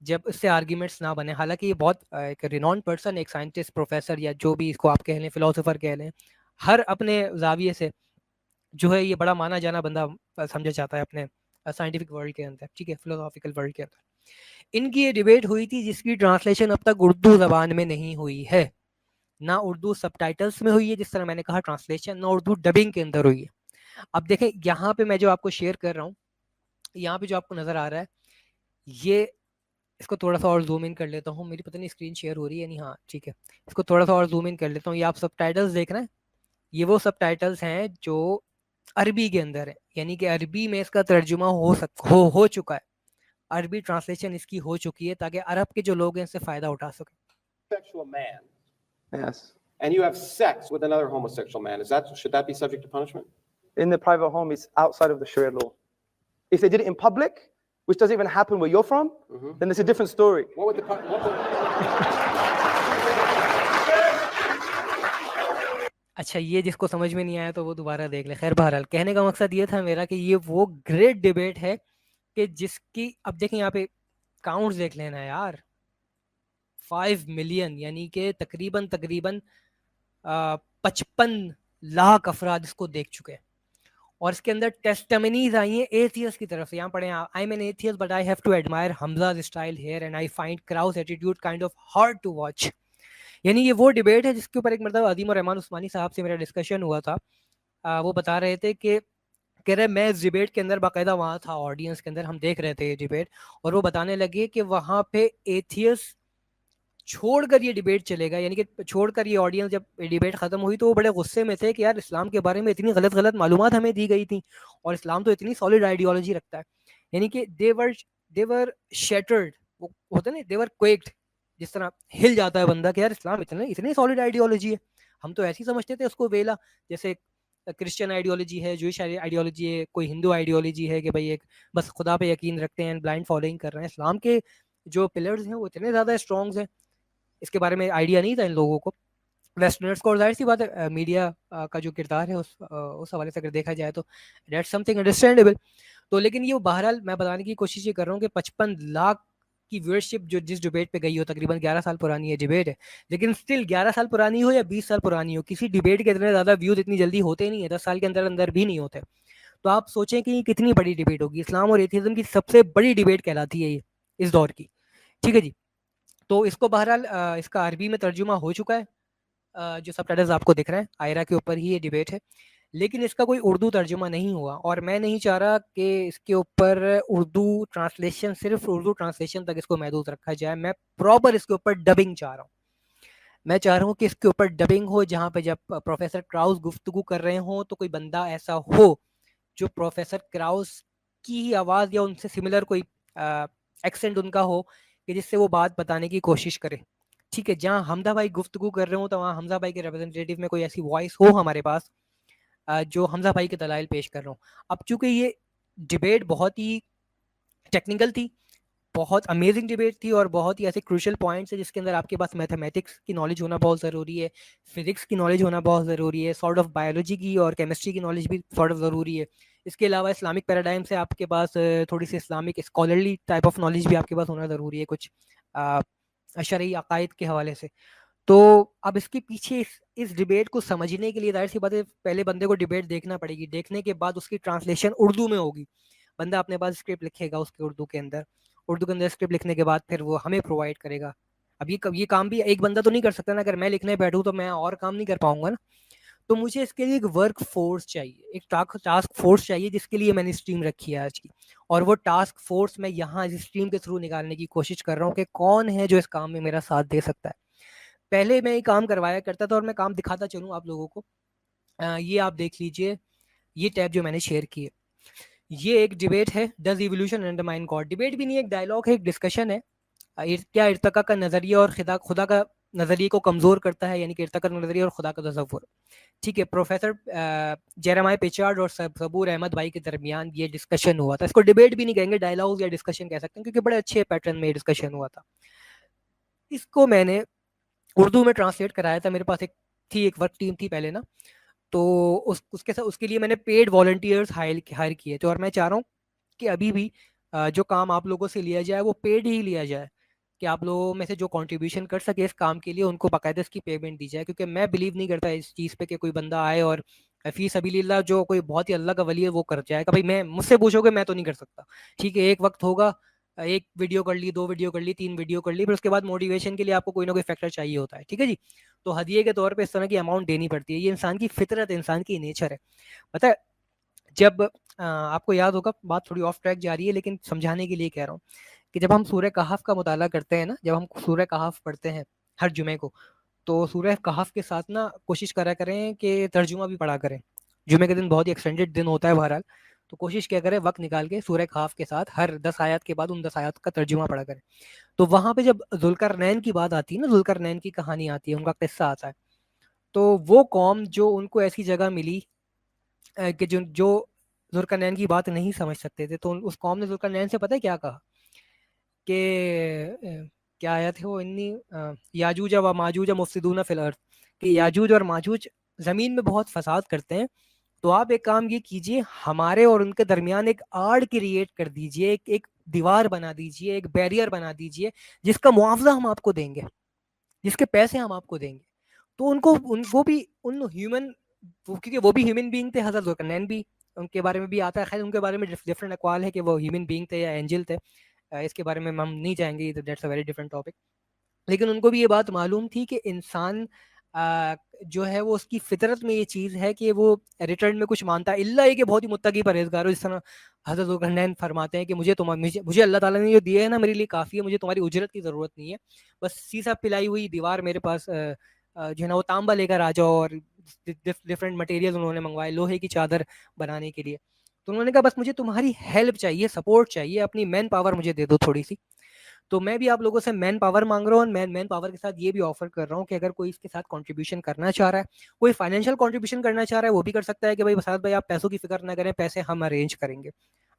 جب اس سے آرگیومنٹس نہ بنے. حالانکہ یہ بہت ایک رینون پرسن، ایک سائنٹسٹ، پروفیسر، یا جو بھی اس کو آپ کہہ لیں، فلاسفر کہہ لیں، ہر اپنے زاویے سے جو ہے یہ بڑا مانا جانا بندہ سمجھا جاتا ہے اپنے سائنٹیفک ورلڈ کے اندر، ٹھیک ہے، فلوسافیکل ورلڈ کے اندر. ان کی یہ ڈیبیٹ ہوئی تھی جس کی ٹرانسلیشن اب تک اردو زبان میں نہیں ہوئی ہے، نہ اردو سب ٹائٹلس میں ہوئی ہے جس طرح میں نے کہا ٹرانسلیشن، نہ اردو ڈبنگ کے اندر ہوئی ہے. اب دیکھیں یہاں پہ میں جو آپ کو شیئر کر رہا ہوں، یہاں پہ جو آپ کو نظر آ رہا ہے، یہ اس کو تھوڑا سا اور زوم ان کر لیتا ہوں. میری پتہ نہیں اسکرین شیئر ہو رہی ہے نہیں، ہاں ٹھیک ہے، اس کو تھوڑا سا اور زوم ان کر لیتا ہوں. یہ آپ سب ٹائٹلس دیکھ رہے ہیں، یہ وہ سب ٹائٹلس ہیں جو عربی کے اندر ہے، یعنی کہ عربی میں اس کا ترجمہ ہو چکا ہے، عربی ٹرانسلیشن اس کی ہو چکی ہے تاکہ عرب کے جو لوگ ہیں اس سے فائدہ اٹھا سکیں. Homosexual man, Yes. and you have sex with another homosexual man, should that be subject to punishment? In the private home, it's outside of the Sharia law. If they did it in public, which doesn't even happen where you're from, then it's a different story. What would اچھا یہ جس کو سمجھ میں نہیں آیا تو وہ دوبارہ دیکھ لے. خیر بہرحال کہنے کا مقصد یہ تھا میرا کہ یہ وہ گریٹ ڈیبیٹ ہے کہ جس کی اب دیکھیں یہاں پہ کاؤنٹس دیکھ لینا یار، 5 ملین، یعنی کہ تقریباً 55 لاکھ افراد اس کو دیکھ چکے ہیں. اور اس کے اندر ٹیسٹمنیز آئی ہیں ایتھیس کی طرف سے. یہاں پڑھیں I am an atheist but I have to admire حمزا's style here and I find Krauss attitude kind of hard to watch. یعنی یہ وہ ڈیبیٹ ہے جس کے اوپر ایک مرتبہ عظیم الرحمان عثمانی صاحب سے میرا ڈسکشن ہوا تھا. وہ بتا رہے تھے کہ کہہ رہے میں اس ڈیبیٹ کے اندر باقاعدہ وہاں تھا آڈینس کے اندر، ہم دیکھ رہے تھے یہ ڈیبیٹ، اور وہ بتانے لگے کہ وہاں پہ ایتھیس چھوڑ کر یہ ڈیبیٹ چلے گا، یعنی کہ چھوڑ کر یہ آڈینس جب ڈیبیٹ ختم ہوئی تو وہ بڑے غصے میں تھے کہ یار اسلام کے بارے میں اتنی غلط معلومات ہمیں دی گئی تھیں اور اسلام تو اتنی سالڈ آئیڈیالوجی رکھتا ہے. یعنی کہ they were shattered، وہ ہوتا ہے نا they were quaked، جس طرح ہل جاتا ہے بندہ کہ یار اسلام اتنی سالڈ آئیڈیالوجی ہے. ہم تو ایسی سمجھتے تھے اس کو ویلا، جیسے کرسچن آئیڈیالوجی ہے، جوئش آئیڈیالوجی ہے، کوئی ہندو آئیڈیالوجی ہے کہ بھائی ایک بس خدا پہ یقین رکھتے ہیں، بلائنڈ فالوئنگ کر رہے ہیں. اسلام کے جو پلرز ہیں وہ اتنے زیادہ اسٹرانگز ہیں، اس کے بارے میں آئیڈیا نہیں تھا ان لوگوں کو، ویسٹرنرز کو. اور ظاہر سی بات ہے میڈیا کا جو کردار ہے اس حوالے سے اگر دیکھا جائے تو دیٹس سم تھنگ انڈرسٹینڈیبل. تو لیکن یہ بہرحال میں بتانے کی کوشش یہ کر رہا ہوں کہ 55 لاکھ کی ویورشپ جو جس ڈیبیٹ پہ گئی ہو، تقریباً 11 سال پرانی یہ ڈیبیٹ ہے، لیکن اسٹل 11 سال پرانی ہو یا 20 سال پرانی ہو، کسی ڈیبیٹ کے اتنے زیادہ ویوز اتنی جلدی ہوتے نہیں ہیں، 10 سال کے اندر اندر بھی نہیں ہوتے. تو آپ سوچیں کہ یہ کتنی بڑی ڈیبیٹ ہوگی. اسلام اور ایتھیزم کی سب سے بڑی ڈیبیٹ کہلاتی ہے یہ اس دور کی، ٹھیک ہے جی. تو اس کو بہرحال اس کا عربی میں ترجمہ ہو چکا ہے، جو سب ٹائٹلز آپ کو دکھ رہے ہیں، آئرا کے اوپر ہی یہ ڈیبیٹ ہے، لیکن اس کا کوئی اردو ترجمہ نہیں ہوا. اور میں نہیں چاہ رہا کہ اس کے اوپر اردو ٹرانسلیشن، صرف اردو ٹرانسلیشن تک اس کو محدود رکھا جائے. میں پراپر اس کے اوپر ڈبنگ چاہ رہا ہوں. میں چاہ رہا ہوں کہ اس کے اوپر ڈبنگ ہو، جہاں پہ جب پروفیسر کراؤز گفتگو کر رہے ہوں تو کوئی بندہ ایسا ہو جو پروفیسر کراؤز کی ہی آواز یا ان سے سملر کوئی ایکسنٹ ان کا ہو کہ جس سے وہ بات بتانے کی کوشش کرے، ٹھیک ہے. جہاں حمزہ بھائی گفتگو کر رہے ہوں تو وہاں حمزہ بھائی کے ریپرزنٹیٹیو میں کوئی ایسی وائس ہو ہمارے پاس جو حمزہ بھائی کے دلائل پیش کر رہا ہوں. اب چونکہ یہ ڈیبیٹ بہت ہی ٹیکنیکل تھی، بہت امیزنگ ڈیبیٹ تھی، اور بہت ہی ایسے کروشل پوائنٹس ہیں جس کے اندر آپ کے پاس میتھمیٹکس کی نالج ہونا بہت ضروری ہے، فزکس کی نالج ہونا بہت ضروری ہے، سارٹ آف بایولوجی کی اور کیمسٹری کی نالج بھی سارٹ آف ضروری ہے. اس کے علاوہ اسلامک پیراڈائم سے آپ کے پاس تھوڑی سی Islamic scholarly type of knowledge بھی آپ کے پاس ہونا ضروری ہے، کچھ شرعی عقائد کے حوالے سے. تو اب اس کے پیچھے اس ڈیبیٹ کو سمجھنے کے لیے ظاہر سی بات ہے پہلے بندے کو ڈیبیٹ دیکھنا پڑے گی، دیکھنے کے بعد اس کی ٹرانسلیشن اردو میں ہوگی. بندہ اپنے پاس اسکرپٹ لکھے گا اس کے اردو کے اندر اسکرپٹ لکھنے کے بعد پھر وہ ہمیں پرووائڈ کرے گا. اب یہ کام بھی ایک بندہ تو نہیں کر سکتا نا، اگر میں لکھنے بیٹھوں تو میں اور کام نہیں کر پاؤں گا نا. تو مجھے اس کے لیے ایک ورک فورس چاہیے، ایک ٹاسک فورس چاہیے، جس کے لیے میں نے اسٹریم رکھی ہے آج کی. اور وہ ٹاسک فورس میں یہاں اس اسٹریم کے تھرو نکالنے کی کوشش کر رہا ہوں کہ کون ہے جو اس کام میں میرا ساتھ دے سکتا ہے. پہلے میں یہ کام کروایا کرتا تھا اور میں کام دکھاتا چلوں آپ لوگوں کو. یہ آپ دیکھ لیجئے، یہ ٹیب جو میں نے شیئر کی ہے، یہ ایک ڈیبیٹ ہے، does evolution undermine God. Debate بھی نہیں، ایک ڈائلاگ ہے، ایک ڈسکشن ہے. کیا ارتقاء کا نظریہ اور خدا کا نظریے کو کمزور کرتا ہے، یعنی کہ ارتقاء کا نظریہ اور خدا کا تصور، ٹھیک ہے. پروفیسر جیرمائے پیچارڈ اور صبور احمد بھائی کے درمیان یہ ڈسکشن ہوا تھا. اس کو ڈیبیٹ بھی نہیں کہیں گے، ڈائلاگ یا ڈسکشن کہہ سکتے ہیں، کیونکہ بڑے اچھے پیٹرن میں ڈسکشن ہوا تھا. اس کو میں نے اردو میں ٹرانسلیٹ کرایا تھا. میرے پاس ایک ورک ٹیم تھی پہلے نا، تو اس کے لیے میں نے پیڈ والنٹیئرس ہائر کیے تھے, اور میں چاہ رہا ہوں کہ ابھی بھی جو کام آپ لوگوں سے لیا جائے وہ پیڈ ہی لیا جائے, کہ آپ لوگوں میں سے جو کنٹریبیوشن کر سکے اس کام کے لیے ان کو باقاعدہ اس کی پیمنٹ دی جائے, کیونکہ میں بلیو نہیں کرتا اس چیز پہ کہ کوئی بندہ آئے اور فی سبیل اللہ جو کوئی بہت ہی اللہ کا ولی ہے وہ کر جائے گا. بھائی میں مجھ سے پوچھو گے میں تو نہیں کر سکتا, ٹھیک ہے, ایک وقت ہوگا, ایک ویڈیو کر لی, 2 ویڈیو کر لی, 3 ویڈیو کر لی, پھر اس کے بعد موٹیویشن کے لیے آپ کو کوئی نہ کوئی فیکٹر چاہیے ہوتا ہے, ٹھیک ہے جی. تو ہدیے کے طور پہ اس طرح کی اماؤنٹ دینی پڑتی ہے, یہ انسان کی فطرت ہے, انسان کی نیچر ہے. پتہ ہے جب آپ کو یاد ہوگا, بات تھوڑی آف ٹریک جا رہی ہے لیکن سمجھانے کے لیے کہہ رہا ہوں, کہ جب ہم سورہ کہف کا مطالعہ کرتے ہیں نا, جب ہم سورہ کہف پڑھتے ہیں ہر جمعے کو, تو سورہ کہف کے ساتھ نا کوشش کرا کریں کہ ترجمہ بھی پڑھا کریں. جمعے کے دن بہت ہی ایکسٹینڈڈ دن ہوتا ہے بہرحال, تو کوشش کیا کریں وقت نکال کے سورہ کہف کے ساتھ ہر 10 آیات کے بعد ان 10 آیات کا ترجمہ پڑھا کریں. تو وہاں پہ جب ذوالقرنین کی بات آتی ہے نا, ذوالقرنین کی کہانی آتی ہے, ان کا قصہ آتا ہے, تو وہ قوم جو ان کو ایسی جگہ ملی کہ جو ذوالقرنین کی بات نہیں سمجھ سکتے تھے, تو اس قوم نے ذوالقرنین سے پتہ ہے کیا کہا, کہ کیا آیا تھے وہ, انی یاجوج و ماجوج مفسدون فی الارض, کہ یاجوج اور ماجوج زمین میں بہت فساد کرتے ہیں, تو آپ ایک کام یہ کیجئے, ہمارے اور ان کے درمیان ایک آڑ کریٹ کر دیجئے, ایک دیوار بنا دیجئے, ایک بیریئر بنا دیجئے, جس کا معاوضہ ہم آپ کو دیں گے, جس کے پیسے ہم آپ کو دیں گے. تو وہ بھی ان ہیومن, کیونکہ وہ بھی ہیومن بینگ تھے, حضرت ذوالقرنین بھی, ان کے بارے میں بھی آتا ہے, خیر ان کے بارے میں ڈفرینٹ اقوال ہے کہ وہ ہیومن بینگ تھے یا اینجل تھے, اس کے بارے میں ہم نہیں جائیں گے, that's a very different topic. لیکن ان کو بھی یہ بات معلوم تھی کہ انسان جو ہے وہ اس کی فطرت میں یہ چیز ہے کہ وہ ریٹرن میں کچھ مانتا ہے, اللہ یہ کہ بہت ہی متقی پرہیزگار ہو, جس طرح حضرت ذوالقرنین فرماتے ہیں کہ مجھے اللہ تعالیٰ نے جو دیے ہے نا میرے لیے کافی ہے, مجھے تمہاری اجرت کی ضرورت نہیں ہے, بس سیسا پلائی ہوئی دیوار میرے پاس جو ہے نا وہ تانبا لے کر آ جاؤ, اور ڈفرینٹ مٹیریل انہوں نے منگوائے لوہے کی چادر بنانے کے لیے. تو انہوں نے کہا بس مجھے تمہاری ہیلپ چاہیے, سپورٹ چاہیے, اپنی مین پاور مجھے دے دو تھوڑی سی. تو میں بھی آپ لوگوں سے مین پاور مانگ رہا ہوں, اور مین پاور کے ساتھ یہ بھی آفر کر رہا ہوں کہ اگر کوئی اس کے ساتھ کنٹریبیوشن کرنا چاہ رہا ہے, کوئی فائنینشیل کنٹریبیوشن کرنا چاہ رہا ہے, وہ بھی کر سکتا ہے کہ بھائی بسات بھائی آپ پیسوں کی فکر نہ کریں, پیسے ہم ارینج کریں گے,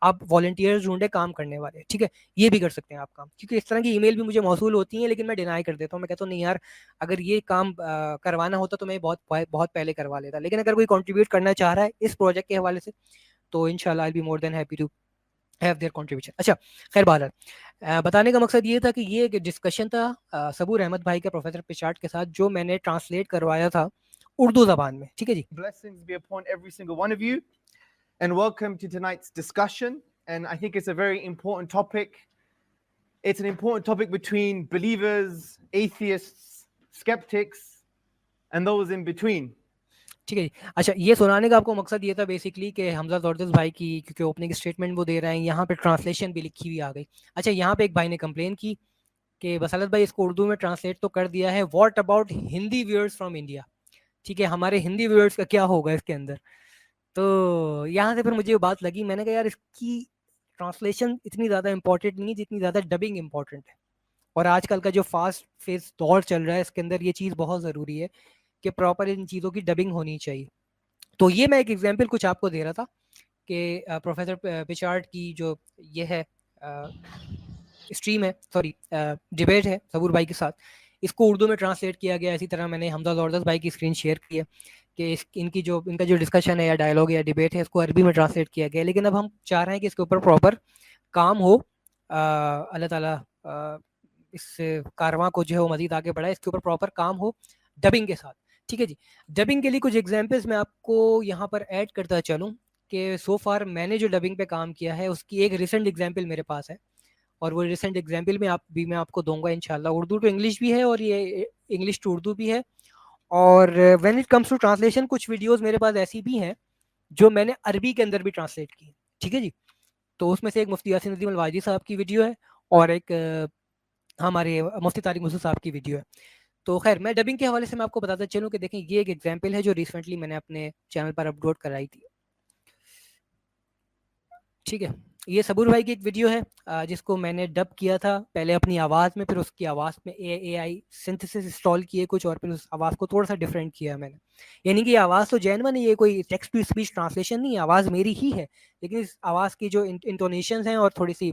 آپ والنٹیئرز ڈھونڈے کام کرنے والے, ٹھیک ہے, یہ بھی کر سکتے ہیں آپ کام. کیونکہ اس طرح کی ای میل بھی مجھے موصول ہوتی ہیں, لیکن میں ڈینائی کر دیتا ہوں, میں کہتا ہوں نہیں یار, اگر یہ کام کروانا ہوتا تو میں بہت پہلے کروا لیتا, لیکن اگر کوئی کنٹریبیوٹ کرنا چاہ رہا ہے اس پروجیکٹ کے حوالے سے, تو انشاءاللہ I'll be more than happy to have their contribution. اچھا خیر, بہرحال بتانے کا مقصد یہ تھا کہ یہ ایک ڈسکشن تھا صبور احمد بھائی کے پروفیسر پچاٹ کے ساتھ, جو میں نے ٹرانسلیٹ کروایا تھا اردو زبان میں, ٹھیک ہے جی. Blessings be upon every single one of you, and welcome to tonight's discussion. And I think it's a very important topic. It's an important topic between believers, atheists, skeptics, and those in between. ٹھیک ہے جی. اچھا, یہ سنانے کا آپ کو مقصد یہ تھا بیسکلی کہ حمزہ زوردست بھائی کی, کیونکہ اوپننگ اسٹیٹمنٹ وہ دے رہے ہیں, یہاں پہ ٹرانسلیشن بھی لکھی ہوئی آ گئی. اچھا, یہاں پہ ایک بھائی نے کمپلین کی کہ بصالت بھائی اس کو اردو میں ٹرانسلیٹ تو کر دیا ہے, what about Hindi viewers from India, ٹھیک ہے, ہمارے ہندی ویورز کا کیا ہوگا اس کے اندر. تو یہاں سے پھر مجھے یہ بات لگی, میں نے کہا یار اس کی ٹرانسلیشن اتنی زیادہ امپورٹنٹ نہیں جتنی زیادہ ڈبنگ امپورٹنٹ ہے, اور آج کل کا جو فاسٹ فیس دور چل رہا ہے اس کے اندر یہ چیز بہت ضروری ہے کہ پراپر ان چیزوں کی ڈبنگ ہونی چاہیے. تو یہ میں ایک ایگزامپل کچھ آپ کو دے رہا تھا کہ پروفیسر پچارٹ کی جو یہ ہے اسٹریم ہے, سوری ڈبیٹ ہے صبور بھائی کے ساتھ, اس کو اردو میں ٹرانسلیٹ کیا گیا. اسی طرح میں نے حمزہ زوردست بھائی کی اسکرین شیئر کی ہے کہ ان کا جو ڈسکشن ہے یا ڈائلاگ یا ڈبیٹ ہے اس کو عربی میں ٹرانسلیٹ کیا گیا. لیکن اب ہم چاہ رہے ہیں کہ اس کے اوپر پراپر کام ہو, اللہ تعالیٰ اس کارواں کو جو ہے وہ مزید آگے بڑھائے, اس کے اوپر پراپر کام ہو ڈبنگ کے ساتھ, ٹھیک ہے جی. ڈبنگ کے لیے کچھ ایگزامپلس میں آپ کو یہاں پر ایڈ کرتا چلوں کہ سو فار میں نے جو ڈبنگ پہ کام کیا ہے اس کی ایک ریسنٹ ایگزامپل میرے پاس ہے, اور وہ ریسنٹ ایگزامپل میں آپ کو دوں گا انشاءاللہ. اردو ٹو انگلش بھی ہے اور یہ انگلش ٹو اردو بھی ہے, اور when it comes to translation کچھ ویڈیوز میرے پاس ایسی بھی ہیں جو میں نے عربی کے اندر بھی ٹرانسلیٹ کی, ٹھیک ہے جی. تو اس میں سے ایک مفتی یاسین ندیم الواجدی صاحب کی ویڈیو ہے, اور ایک ہمارے مفتی طارق مسعود صاحب کی ویڈیو ہے. تو خیر, میں ڈبنگ کے حوالے سے میں آپ کو بتاتا چلوں کہ دیکھیں یہ ایک ایگزامپل ہے جو ریسنٹلی میں نے اپنے چینل پر اپلوڈ کرائی تھی, ٹھیک ہے. یہ صبور بھائی کی ایک ویڈیو ہے جس کو میں نے ڈب کیا تھا پہلے اپنی آواز میں, پھر اس کی آواز میں اے آئی سنتھسس انسٹال کیے کچھ, اور پھر اس آواز کو تھوڑا سا ڈفرینٹ کیا میں نے. یعنی کہ یہ آواز تو جینون ہے, یہ کوئی ٹیکسٹ ٹو اسپیچ ٹرانسلیشن نہیں ہے, آواز میری ہی ہے, لیکن اس آواز کی جو انٹونیشنز ہیں اور تھوڑی سی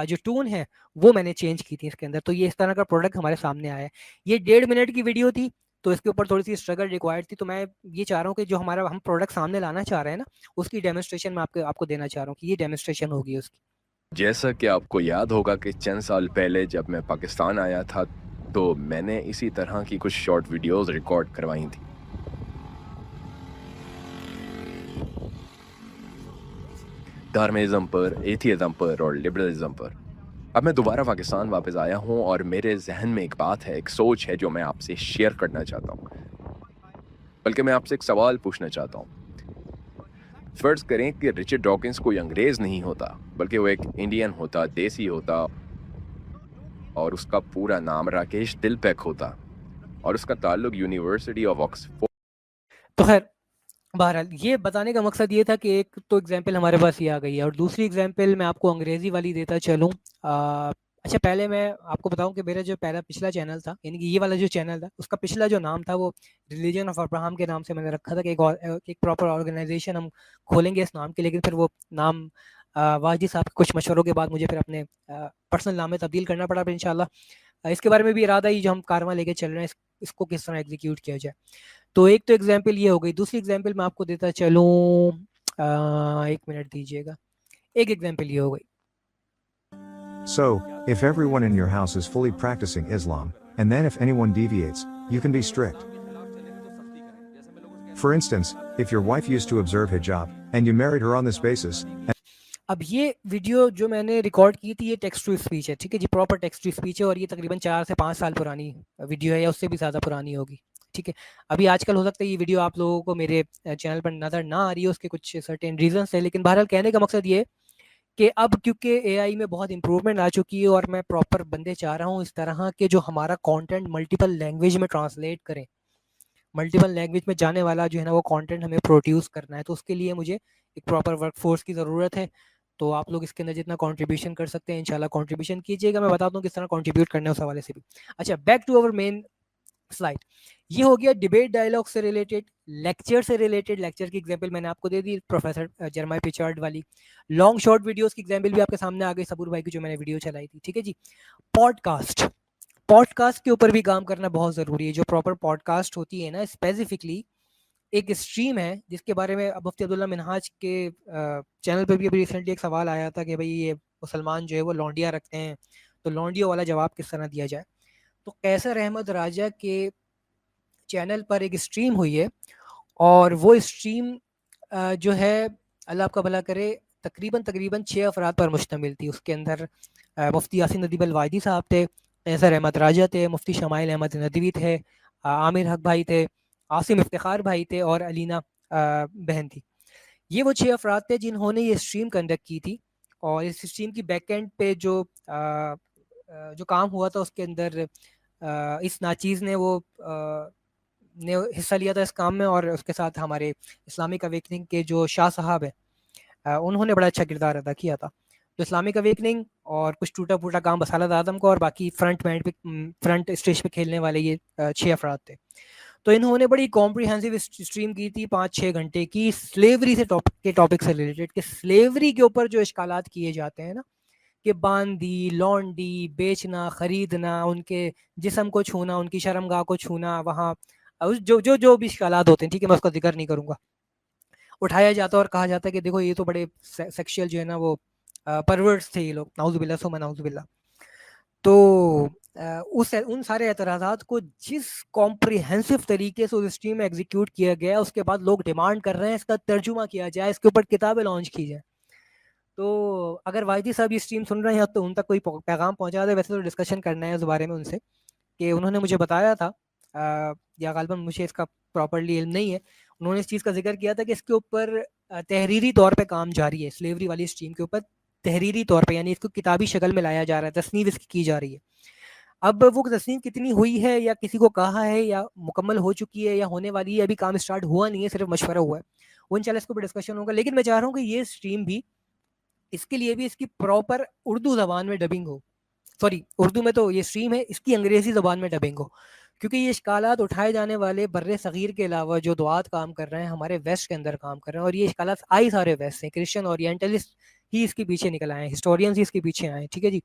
جو ٹون ہے وہ میں نے چینج کی تھی اس کے اندر. تو یہ اس طرح کا پروڈکٹ ہمارے سامنے آیا ہے. یہ 1.5 منٹ کی ویڈیو تھی, تو اس کے اوپر تھوڑی سی اسٹرگل ریکوائرڈ تھی. تو میں یہ چاہ رہا ہوں کہ جو ہمارا ہم پروڈکٹ سامنے لانا چاہ رہے ہیں نا, اس کی ڈیمونسٹریشن میں آپ کو دینا چاہ رہا ہوں کہ یہ ڈیمونسٹریشن ہوگی اس کی. جیسا کہ آپ کو یاد ہوگا کہ چند سال پہلے جب میں پاکستان آیا تھا تو میں نے اسی طرح کی کچھ شارٹ ویڈیوز ریکارڈ کروائی تھیں. ڈارمنزم پر, ایتھیزم پر اور لبرلزم پر. اب میں دوبارہ پاکستان واپس آیا ہوں اور میرے ذہن میں ایک بات ہے, ایک سوچ ہے جو میں آپ سے شیئر کرنا چاہتا ہوں, بلکہ میں آپ سے ایک سوال پوچھنا چاہتا ہوں. فرض کریں کہ رچرڈ ڈاکنز کوئی انگریز نہیں ہوتا بلکہ وہ ایک انڈین ہوتا, دیسی ہوتا, اور اس کا پورا نام راکیش دلپیک ہوتا اور اس کا تعلق یونیورسٹی آف آکسفورڈ. تو خیر بہرحال یہ بتانے کا مقصد یہ تھا کہ ایک تو اگزامپل ہمارے پاس یہ آ گئی ہے, اور دوسری اگزامپل میں آپ کو انگریزی والی دیتا چلوں. اچھا پہلے میں آپ کو بتاؤں کہ میرا جو پچھلا چینل تھا, یعنی کہ یہ والا جو چینل تھا, اس کا پچھلا جو نام تھا وہ ریلیجن آف ابراہم کے نام سے میں نے رکھا تھا کہ ایک پراپر آرگنائزیشن ہم کھولیں گے اس نام کے. لیکن پھر وہ نام واجد صاحب کے کچھ مشوروں کے بعد مجھے پھر اپنے پرسنل نام میں تبدیل کرنا پڑا. پھر انشاءاللہ اس کے بارے میں بھی ارادہ ہی جو ہم کارواں لے کے چل رہے ہیں اس کو کس طرح ایگزیکیوٹ کیا جائے. تو ایک تو ایگزامپل یہ ہو گئی. دوسری ایگزامپل میں آپ کو دیتا چلوں, ایک منٹ دیجیے گا. ایک ایگزامپل یہ ہو گئی. So, if everyone in your house is fully practicing Islam, and then if anyone deviates, you can be strict. For instance, if your wife used to observe hijab, and you married her on this basis, اب یہ video جو میں نے record کی تھی یہ text to speech ہے, ٹھیک ہے جی, پراپر ٹیکسٹ ٹو اسپیچ ہے, اور یہ تقریباً 4 سے 5 سال پرانی ویڈیو ہے یا اس سے بھی زیادہ پرانی ہوگی, ٹھیک ہے. ابھی آج کل ہو سکتا ہے یہ ویڈیو آپ لوگوں کو میرے چینل پر نظر نہ آ رہی ہے, اس کے کچھ سرٹین ریزنس ہیں, لیکن بہرحال کہنے کا مقصد یہ ہے کہ اب کیونکہ اے آئی میں بہت امپروومنٹ آ چکی ہے, اور میں پراپر بندے چاہ رہا ہوں اس طرح کہ جو ہمارا کانٹینٹ ملٹیپل لینگویج میں ٹرانسلیٹ کریں, ملٹیپل لینگویج میں جانے والا جو ہے نا وہ کانٹینٹ ہمیں پروڈیوس کرنا ہے. تو اس کے لیے مجھے ایک پراپر ورک فورس کی ضرورت ہے. تو آپ لوگ اس کے اندر جتنا کنٹریبیوشن کر سکتے ہیں انشاءاللہ کنٹریبیوشن کیجیے گا. میں بتاتا ہوں کس طرح کنٹریبیوٹ کرنا ہے اس حوالے سے بھی. اچھا back to our main slide. یہ ہو گیا ڈیبیٹ ڈائلاگ سے ریلیٹڈ, لیکچر سے ریلیٹڈ. لیکچر کی ایگزامپل میں نے آپ کو دے دی, پروفیسر جرمائی پچارڈ والی. لانگ شارٹ ویڈیوز کی ایگزامپل بھی آپ کے سامنے آ گئی, صبور بھائی کی جو میں نے ویڈیو چلائی تھی, ٹھیک ہے جی. پوڈ کاسٹ کے اوپر بھی کام کرنا بہت ضروری ہے. جو پراپر پوڈ کاسٹ ہوتی ہے نا, اسپیسیفکلی ایک اسٹریم ہے جس کے بارے میں مفتی عبداللہ منہاج کے چینل پہ بھی ابھی ریسنٹلی ایک سوال آیا تھا کہ بھئی یہ مسلمان جو ہے وہ لونڈیاں رکھتے ہیں, تو لونڈیوں والا جواب کس طرح دیا جائے. تو قیصر احمد راجہ کے چینل پر ایک اسٹریم ہوئی ہے, اور وہ اسٹریم جو ہے اللہ آپ کا بھلا کرے تقریباً 6 افراد پر مشتمل تھی. اس کے اندر مفتی یاسین ندیب الوادی صاحب تھے, قیصر احمد راجہ تھے, مفتی شمائل احمد ندوی تھے, عامر حق بھائی تھے, عاصم افتخار بھائی تھے, اور علینا بہن تھی. یہ وہ 6 افراد تھے جنہوں نے یہ اسٹریم کنڈکٹ کی تھی. اور اس اسٹریم کی بیک اینڈ پہ جو کام ہوا تھا اس کے اندر اس ناچیز نے حصہ لیا تھا اس کام میں, اور اس کے ساتھ ہمارے اسلامک اویکننگ کے جو شاہ صاحب ہیں انہوں نے بڑا اچھا کردار ادا کیا تھا. تو اسلامک اویکننگ اور کچھ ٹوٹا پھوٹا کام بسالت اعظم کو, اور باقی فرنٹ اسٹیج پہ کھیلنے والے یہ 6 افراد تھے. تو انہوں نے بڑی کمپریہنسو اسٹریم کی تھی 5-6 گھنٹے کی, سلیوری سے ٹاپک سے ریلیٹڈ, کہ سلیوری کے اوپر جو اشکالات کیے جاتے ہیں نا, کہ باندی, لونڈی, بیچنا, خریدنا, ان کے جسم کو چھونا, ان کی شرمگاہ کو چھونا, وہاں جو بھی اشکالات ہوتے ہیں, ٹھیک ہے, میں اس کا ذکر نہیں کروں گا, اٹھایا جاتا ہے اور کہا جاتا ہے کہ دیکھو یہ تو بڑے سیکشل جو ہے نا وہ پرورٹس تھے یہ لوگ, نعوذ باللہ ثم نعوذ باللہ. تو ان سارے اعتراضات کو جس کمپریہنسو طریقے سے اس اسٹریم میں ایگزیکیوٹ کیا گیا, اس کے بعد لوگ ڈیمانڈ کر رہے ہیں اس کا ترجمہ کیا جائے, اس کے اوپر کتابیں لانچ کی جائیں. تو اگر واجدی صاحب یہ اسٹریم سن رہے ہیں تو ان تک کوئی پیغام پہنچا دے. ویسے تو ڈسکشن کرنا ہے اس بارے میں ان سے, کہ انہوں نے مجھے بتایا تھا, یا غالباً مجھے اس کا پراپرلی علم نہیں ہے, انہوں نے اس چیز کا ذکر کیا تھا کہ اس کے اوپر تحریری طور پہ کام جاری ہے, سلیوری والی اسٹریم کے اوپر تحریری طور پہ, یعنی اس کو کتابی شکل میں لایا جا رہا ہے, تصنیف اس کی جا رہی ہے. اب وہ تصنیف کتنی ہوئی ہے, یا کسی کو کہا ہے, یا مکمل ہو چکی ہے, یا ہونے والی ہے, ابھی کام اسٹارٹ ہوا نہیں ہے, صرف مشورہ ہوا ہے, وہ انشاءاللہ اس کے اوپر ڈسکشن ہوگا. لیکن میں چاہ رہا ہوں کہ یہ اسٹریم بھی, اس کے لیے بھی اس کی پراپر اردو زبان میں ڈبنگ ہو, سوری اردو میں تو یہ اسٹریم ہے, اس کی انگریزی زبان میں ڈبنگ ہو, کیونکہ یہ اشکالات اٹھائے جانے والے بر صغیر کے علاوہ جو دعات کام کر رہے ہیں ہمارے ویسٹ کے اندر کام کر رہے ہیں, اور یہ اشکالات آئی سارے ویسٹ ہیں, کرسچن اورینٹلسٹ ہی اس کے پیچھے نکل آئے ہیں, ہسٹورینس ہی اس کے پیچھے آئے ہیں, ٹھیک ہے جی.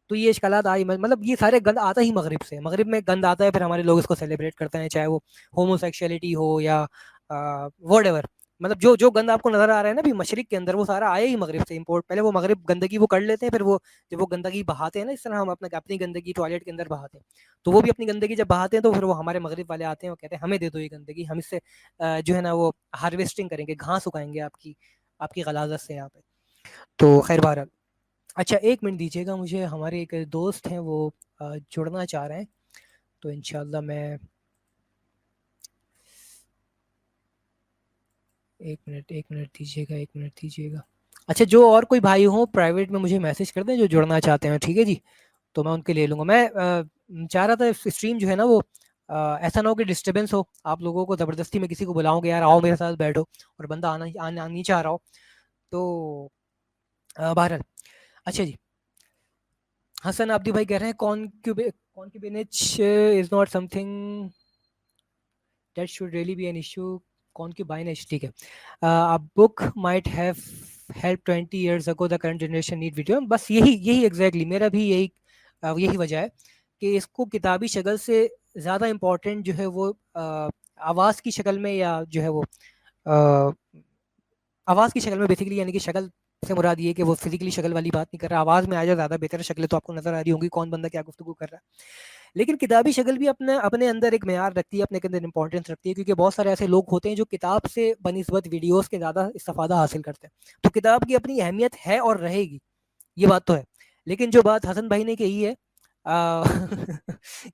تو یہ اشکالات آئی, مطلب یہ سارے گند آتا ہی مغرب سے, مغرب میں گند آتا ہے, پھر ہمارے لوگ اس کو سیلیبریٹ کرتے ہیں, چاہے وہ ہومو سیکشولیٹی ہو یا واٹ ایور, مطلب جو گند آپ کو نظر آ رہا ہے نا ابھی مشرق کے اندر, وہ سارا آیا ہی مغرب سے امپورٹ. پہلے وہ مغرب گندگی وہ کر لیتے ہیں, پھر وہ جب وہ گندگی بہاتے ہیں نا, اس طرح ہم اپنی گندگی ٹوائلٹ کے اندر بہاتے ہیں, تو وہ بھی اپنی گندگی جب بہاتے ہیں تو پھر وہ ہمارے مغرب والے آتے ہیں اور کہتے ہیں ہمیں دے دو یہ گندگی, ہم اس سے جو ہے نا وہ ہارویسٹنگ کریں گے, گھاس اگائیں گے آپ کی غلاظت سے یہاں پہ. تو خیر بہرحال, اچھا 1 منٹ دیجیے گا مجھے, ہمارے ایک دوست ہیں وہ جڑنا چاہ رہے ہیں, تو انشاءاللہ میں 1 منٹ دیجیے گا. اچھا جو اور کوئی بھائی ہوں پرائیویٹ میں مجھے میسج کر دیں جو جڑنا چاہتے ہیں, ٹھیک ہے جی, تو میں ان کے لے لوں گا. میں چاہ رہا تھا اسٹریم جو ہے نا وہ ایسا نہ ہو کہ ڈسٹربینس ہو, آپ لوگوں کو زبردستی میں کسی کو بلاؤں گے یار آؤ میرے ساتھ بیٹھو, اور بندہ آنا نہیں چاہ رہا ہو, تو بہرحال. اچھا جی, حسن عبدی بھائی کہہ رہے ہیں concubinage is not something that should really be an issue. Concubinage, ٹھیک ہے. A book might have helped 20 years ago, the current generation need video. بس یہی ایگزیکٹلی میرا بھی یہی وجہ ہے کہ اس کو کتابی شکل سے زیادہ امپورٹنٹ جو ہے وہ آواز کی شکل میں, یا جو ہے وہ آواز کی شکل میں بیسیکلی, یعنی کہ شکل سے مراد یہ کہ وہ فزیکلی شکل والی بات نہیں کر رہا, آواز میں آ جائے زیادہ بہتر. شکلیں تو آپ کو نظر آ رہی ہوں گی کون بندہ کیا گفتگو کر رہا ہے, لیکن کتابی شکل بھی اپنے اندر ایک معیار رکھتی ہے, اپنے اندر امپورٹنس رکھتی ہے, کیونکہ بہت سارے ایسے لوگ ہوتے ہیں جو کتاب سے بنسبت ویڈیوز کے زیادہ استفادہ حاصل کرتے ہیں. تو کتاب کی اپنی اہمیت ہے اور رہے گی, یہ بات تو ہے. لیکن جو بات حسن بھائی نے کہی ہے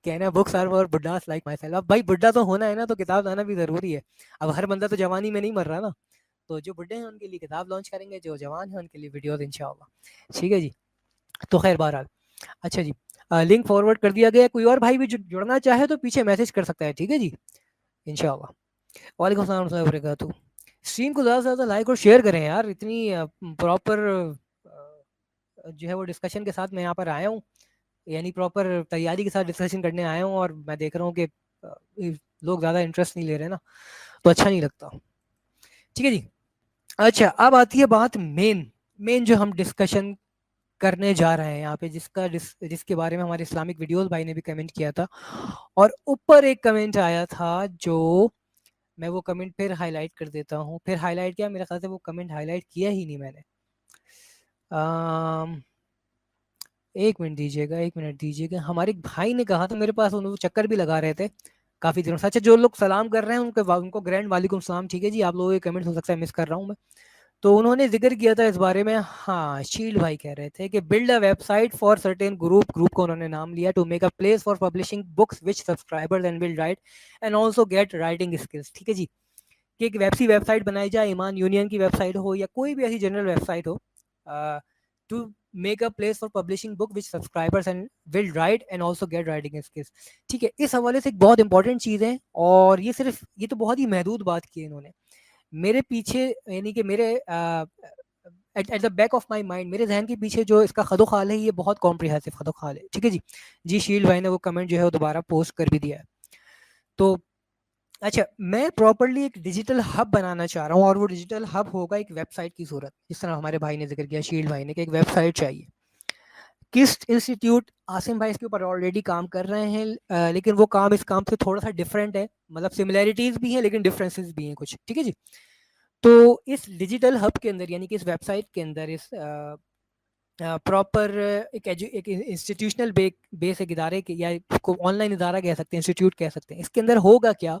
کہنا books are for Buddhas like myself, اب بھائی بڈھا تو ہونا ہے نا, تو کتاب لانا بھی ضروری ہے. اب ہر بندہ تو جوانی میں نہیں مر رہا نا, تو جو بڈھے ہیں ان کے لیے کتاب لانچ کریں گے, جو جوان ہیں ان کے لیے ویڈیوز انشاءاللہ, ٹھیک ہے جی. تو خیر بہرحال, اچھا جی, لنک فارورڈ کر دیا گیا. کوئی اور بھائی بھی جڑنا چاہے تو پیچھے میسج کر سکتا ہے, ٹھیک ہے جی, انشاءاللہ. وعلیکم السلام ورحمۃ اللہ وبرکاتہ. اسٹریم کو زیادہ سے زیادہ لائک اور شیئر کریں یار, اتنی پراپر جو ہے وہ ڈسکشن کے ساتھ میں یہاں پر آیا ہوں, یعنی پراپر تیاری کے ساتھ ڈسکشن کرنے آیا ہوں, اور میں دیکھ رہا ہوں کہ لوگ زیادہ انٹرسٹ نہیں لے رہے نا, تو اچھا نہیں لگتا, ٹھیک ہے جی. اچھا اب آتی ہے بات مین جو ہم ڈسکشن کرنے جا رہے ہیں یہاں پہ, جس کے بارے میں ہمارے اسلامک ویڈیوز بھائی نے بھی کمنٹ کیا تھا, اور اوپر ایک کمنٹ آیا تھا جو میں وہ کمنٹ پھر ہائی لائٹ کر دیتا ہوں. پھر ہائی لائٹ کیا, میرے خیال سے وہ کمنٹ ہائی لائٹ کیا ہی نہیں میں نے. 1 منٹ دیجیے گا. ہمارے بھائی نے کہا تھا میرے پاس, وہ چکر بھی لگا رہے تھے کافی دنوں سے. اچھا جو لوگ سلام کر رہے ہیں ان کو گرینڈ وعلیکم السلام, ٹھیک ہے جی. آپ لوگوں کے کمنٹ ہو سکتا ہے مس کر رہا ہوں میں, تو انہوں نے ذکر کیا تھا اس بارے میں. ہاں شیل بھائی کہہ رہے تھے کہ build a website for certain group کو انہوں نے نام لیا, to make a place for publishing books which subscribers and will write and also get writing skills, ٹھیک ہے جی. کہ ایک ویب سائٹ بنائی جائے, ایمان یونین کی ویب سائٹ ہو یا کوئی بھی ایسی جنرل ویب سائٹ ہو, to make a place for publishing book which subscribers and will write and also get writing skills, ٹھیک ہے. اس حوالے سے ایک بہت امپورٹنٹ چیز ہے, اور یہ تو بہت ہی محدود بات کی ہے انہوں نے. میرے پیچھے یعنی کہ میرے at the back of my mind, میرے ذہن کے پیچھے جو اس کا خد و خال ہے, یہ بہت کمپریہنسو خد و خال ہے, ٹھیک ہے جی. شیل بھائی نے وہ کمنٹ جو ہے وہ دوبارہ پوسٹ کر بھی دیا ہے. تو اچھا, میں پراپرلی ایک ڈیجیٹل ہب بنانا چاہ رہا ہوں, اور وہ ڈیجیٹل ہب ہوگا ایک ویب سائٹ کی صورت, جس طرح ہمارے بھائی نے ذکر کیا, شیل بھائی نے, کہ ایک ویب سائٹ چاہیے. کس انسٹیٹیوٹ, عاصم بھائی اس کے اوپر آلریڈی کام کر رہے ہیں, لیکن وہ کام اس کام سے تھوڑا سا ڈفرینٹ ہے, مطلب سملیرٹیز بھی ہیں لیکن ڈفرینسز بھی ہیں کچھ, ٹھیک ہے جی. تو اس ڈیجیٹل ہب کے اندر, یعنی کہ اس ویب سائٹ کے اندر, اس پراپر ایک انسٹیٹیوشنل بیس ایک ادارے کے, یا اس کو آن لائن ادارہ کہہ سکتے ہیں, انسٹیٹیوٹ کہہ سکتے ہیں. اس کے اندر ہوگا کیا,